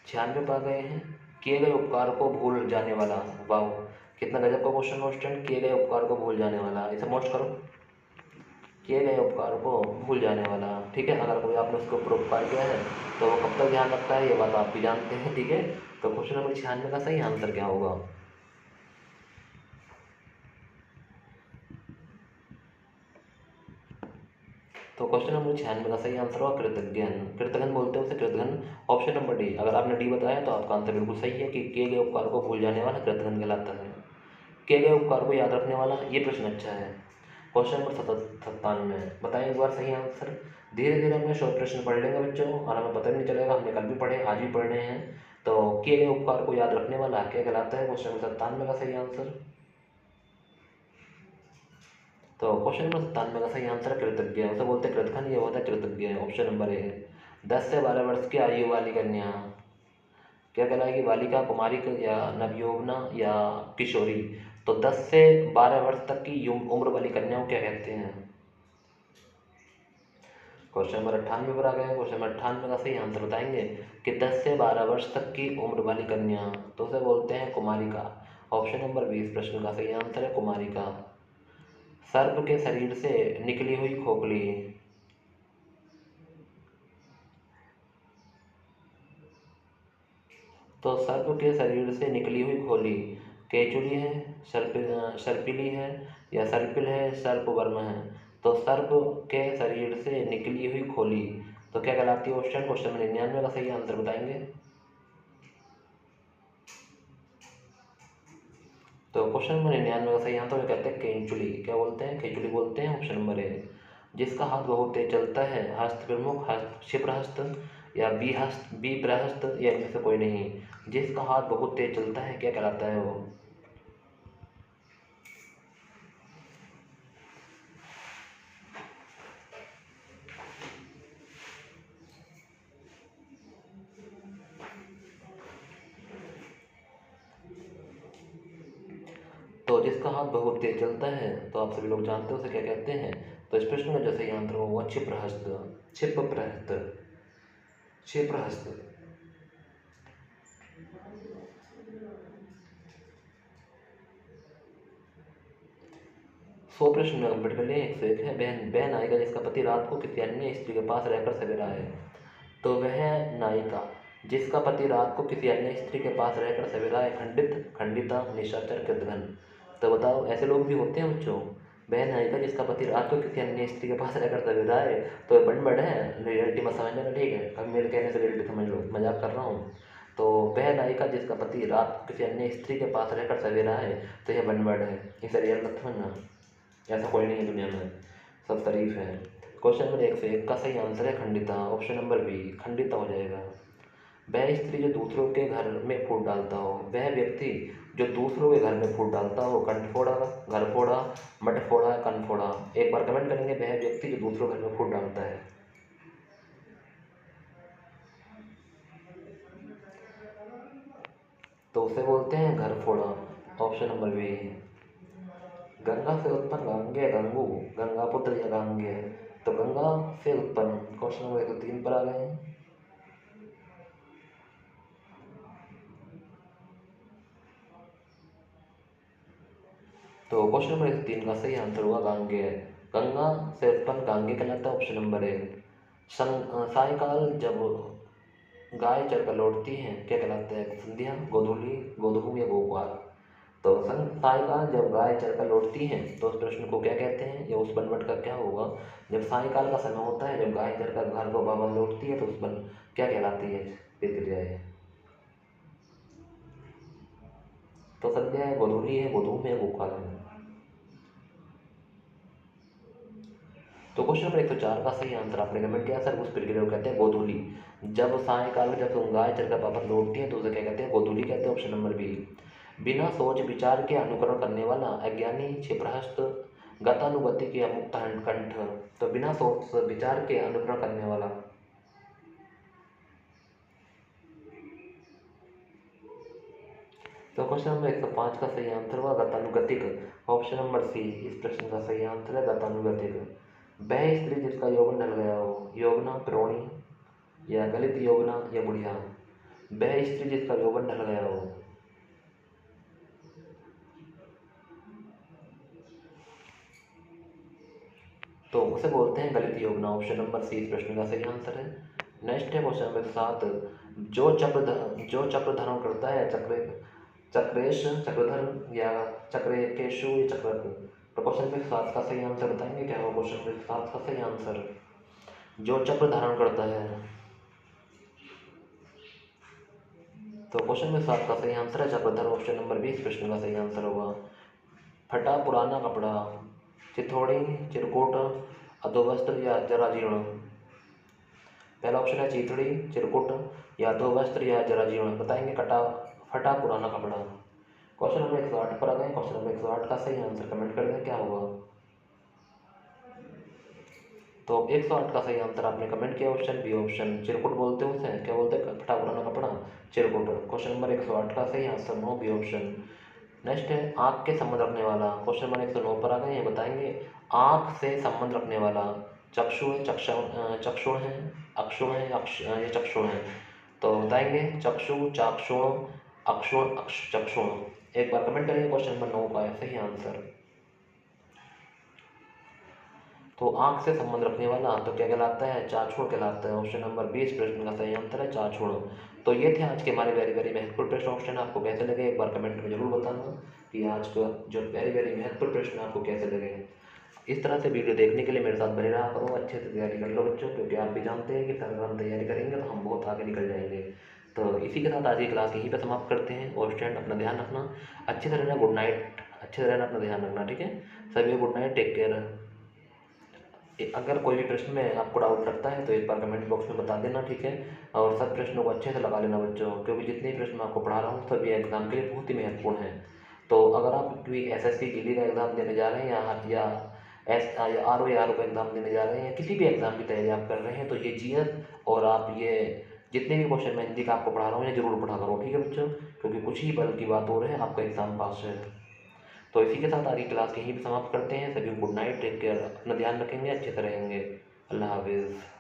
96 पा गए हैं। किए गए उपकार को भूल जाने वाला। वाह, कितना गजब का क्वेश्चन है स्टूडेंट, किए गए उपकार को भूल जाने वाला, इसे मोस्ट करो, किए गए उपकार को भूल जाने वाला। ठीक है, अगर कोई आपने उसके ऊपर उपकार किया है तो वो कब तक ध्यान रखता है, ये बात आप भी जानते हैं। ठीक है, तो क्वेश्चन नंबर 96 का सही आंसर क्या होगा? तो क्वेश्चन नंबर 96 का सही आंसर होगा कृतज्ञन। कृतघ्न बोलते हैं उसे, कृतघ्न। Option number D. अगर आपने डी बताया तो आपका आंसर बिल्कुल सही है कि किए गए उपकार को भूल जाने वाला कृतघ्न कहलाता है। किए गए उपकार को याद रखने वाला, ये प्रश्न अच्छा है। क्वेश्चन नंबर 97 बताएं एक बार सही आंसर। धीरे धीरे अपने शॉर्ट प्रश्न पढ़ लेंगे बच्चों, और हमें पता भी नहीं चलेगा, हमने कल भी पढ़े, आज भी पढ़ रहे हैं। तो किए गए उपकार को याद रखने वाला क्या कहलाता है? क्वेश्चन नंबर 97 का सही आंसर। तो क्वेश्चन नंबर 97 का सही आंसर है कृतज्ञ। उसे बोलते हैं कृतघ्न, ये होता है कृतज्ञ। Option number A. 10 से 12 वर्ष की आयु वाली कन्या क्या कहलाएगी? बालिका, कुमारी या नवयौवना या किशोरी? तो 10 से 12 वर्ष तक की उम्र वाली कन्या को क्या कहते हैं? क्वेश्चन नंबर 98 पर आ गए। क्वेश्चन नंबर 98 का सही आंसर बताएंगे कि 10 से 12 वर्ष तक की उम्र वाली कन्या, तो उसे बोलते हैं कुमारिका। ऑप्शन नंबर 20 प्रश्न का सही आंसर है कुमारिका। सर्प के शरीर से निकली हुई खोखली, तो सर्प के शरीर से निकली हुई खोली केचुली है, सर्पिली है, या सर्पिल है, सर्पवर्म है? तो सर्प के शरीर से निकली हुई खोली तो क्या कहलाती है? ऑप्शन क्वेश्चन में 99 का सही आंसर बताएंगे। तो क्वेश्चन नंबर 99 का सही आंसर कहते हैं केंचुली। क्या बोलते हैं? केचुली बोलते हैं। Option number A. जिसका हाथ बहुत तेज चलता है, हस्त प्रमुख, हस्त क्षिप्रहस्त, या बी हस्त, बी प्रहस्त, या इनमें से कोई नहीं। जिसका हाथ बहुत तेज चलता है क्या कहलाता है वो? तो जिसका हाथ बहुत तेज चलता है, तो आप सभी लोग जानते हो उसे क्या कहते हैं? तो इस प्रश्न का जो सही आंसर होगा क्षिप्रहस्त, क्षिप्रहस्त, क्षिप्रहस्त। 100 प्रश्न में कंप्लीट कर लिए। 101 है। बहन, वह नायिका जिसका पति रात को किसी अन्य स्त्री के पास रहकर सवेरा है। तो वह नायिका जिसका पति रात को किसी अन्य स्त्री के पास रहकर सवेरा है, खंडित, खंडिता, निशाचर, कृतघ्न? तो बताओ, ऐसे लोग भी होते हैं बच्चों। वह नायिका जिसका पति रात को किसी अन्य स्त्री के पास रहकर सवेरा है, तो बड़ है, रियलिटी मत समझना, ठीक है? कभी मेरे कहने से रियलिटी समझ लो, मजाक कर रहा हूँ। तो वह नायिका जिसका पति रात को किसी अन्य स्त्री के पास रहकर सवेरा है, तो यह बनबड़ है, इसे रियल मत समझना। ऐसा कोई नहीं है दुनिया में, सब तारीफ है। क्वेश्चन नंबर 101 का सही आंसर है खंडिता। ऑप्शन नंबर बी, खंडिता हो जाएगा। वह स्त्री जो दूसरों के घर में फूट डालता हो, वह व्यक्ति जो दूसरों के घर में फूट डालता हो, कंठ फोड़ा, घर फोड़ा, मट फोड़ा, कन फोड़ा? एक बार कमेंट करेंगे, वह व्यक्ति जो दूसरों घर में फूट डालता है। तो उसे बोलते हैं घर फोड़ा। Option number B. गंगा से उत्पन्न गांगे गंगू, गंगा पुत्र या गांगे? तो गंगा से उत्पन्न। क्वेश्चन नंबर 103 पर आ गए हैं। तो क्वेश्चन नंबर 103 का सही आंसर होगा गांगे। गंगा से उत्पन्न गांगे कहलाता है। Option number A. सायकाल जब गाय चरकर लौटती हैं क्या कहलाता है? संध्या, गोधूली, गोधूम, या गोपाल? तो सायकाल जब गाय चरकर लौटती हैं तो उस प्रश्न को क्या कहते हैं, या उस बनवट का क्या होगा? जब सायकाल का समय होता है, जब गाय चरकर घर को वापस लौटती है, तो उस बन क्या कहलाती है प्रक्रिया? तो संध्या है, गोधूली है, गोधूम है, गोपाल है? तो क्वेश्चन नंबर 104 का सही आंसर आपने कमेंट किया सर, उस प्रक्रिया को कहते हैं गोधूली। जब सायकाल में जब तुम गाय चरकर वापस लौटती है तो उसे क्या कहते हैं? गोधूली कहते हैं। Option number B. बिना सोच विचार के अनुकरण करने वाला, अज्ञानी, क्षिप्रहस्त, गतानुगतिक, या मुक्त कंठ? तो बिना सोच विचार के अनुकरण करने वाला। तो क्वेश्चन नंबर 105 का सही आंसर हुआ गतानुगतिक। ऑप्शन नंबर सी इस प्रश्न का सही आंसर है गतानुगतिक। वह स्त्री जिसका यौवन ढल गया हो, यौवना, प्रोणी, या गलित यौवना, या बुढ़िया? वह स्त्री जिसका यौवन ढल गया हो। तो उसे बोलते हैं गलित योजना। ऑप्शन नंबर सी इस प्रश्न का सही आंसर है। नेक्स्ट है क्वेश्चन नंबर 7। जो चक्र धारण करता है चक्रेश, चक्रधर या चक्रेकेशु या चक्रक। तो क्वेश्चन नंबर 7 का सही आंसर बताएंगे क्या होगा। क्वेश्चन नंबर 7 का सही आंसर जो चक्र धारण करता है। तो क्वेश्चन नंबर 7 का सही आंसर है चक्रधर। ऑप्शन नंबर 20 प्रश्न का सही आंसर होगा। फटा पुराना कपड़ा, चिथौड़ी, चिरकुट, अधोवस्त्र या जराजीर्ण। पहला ऑप्शन है चिथड़ी, चिरकुट या अधोवस्त्र या जराजीर्ण। बताएंगे फटा पुराना कपड़ा। क्वेश्चन नंबर 108 पर आ गए। क्वेश्चन नंबर 108 का सही आंसर कमेंट कर दें क्या होगा। तो 108 का सही आंसर आपने कमेंट किया ऑप्शन बी, ऑप्शन चिरकुट बोलते हैं उसे, क्या बोलते हैं, फटा पुराना कपड़ा, चिरकुट। क्वेश्चन नंबर 108 का सही answer no, B option. Next है आँख के संबंध रखने वाला। क्वेश्चन नंबर 109 पर आ गए हैं। बताएंगे आँख से संबंध रखने वाला। चक्षु है, चक्षुण है, अक्षुण है, ये चक्षुण है। तो बताएंगे चक्षु, चाक्षुण, अक्षुण, चक्षुण। एक बार कमेंट करेंगे क्वेश्चन नंबर 9 का सही आंसर। तो आँख से संबंध रखने वाला तो क्या कहलाता है, चाक्षुण कहलाता है। ऑप्शन नंबर 20 प्रश्न का सही आंसर है चाक्षुण। तो ये थे आज के हमारे वेरी वेरी महत्वपूर्ण प्रश्न। ऑप्शन आपको कैसे लगे एक बार कमेंट में जरूर बताना कि आज का जो वेरी वेरी महत्वपूर्ण प्रश्न आपको कैसे लगे। इस तरह से वीडियो देखने के लिए मेरे साथ बने रहा करो, अच्छे से तैयारी कर लो बच्चों, क्योंकि आप भी जानते हैं कि अगर हम तैयारी करेंगे तो हम बहुत आगे निकल जाएंगे। तो इसी के साथ आज की क्लास यहीं पर समाप्त करते हैं। और स्टूडेंट अपना ध्यान रखना, अच्छे से रहना, गुड नाइट, अच्छे से रहना, अपना ध्यान रखना, ठीक है सभी, गुड नाइट, टेक केयर। अगर कोई भी प्रश्न में आपको डाउट लगता है तो एक बार कमेंट बॉक्स में बता देना, ठीक है। और सब प्रश्नों को अच्छे से लगा लेना बच्चों, क्योंकि जितने प्रश्न मैं आपको पढ़ा रहा हूँ सभी एग्जाम के लिए बहुत ही महत्वपूर्ण है। तो अगर आप कोई एसएससी जीडी का एग्ज़ाम देने जा रहे हैं या आर ओ का एग्ज़ाम देने जा रहे हैं, किसी भी एग्ज़ाम की तैयारी आप कर रहे हैं, तो ये जीएस और आप ये जितने भी क्वेश्चन मैं हिंदी का आपको पढ़ा रहा हूँ ये जरूर पढ़ा करो, ठीक है बच्चों, क्योंकि कुछ ही पल की बात हो रही है, आपका एग्ज़ाम पास है। तो इसी के साथ आज की क्लास यहीं पर समाप्त करते हैं। सभी गुड नाइट, टेक केयर, अपना ध्यान रखेंगे, अच्छे से रहेंगे। अल्लाह हाफिज़।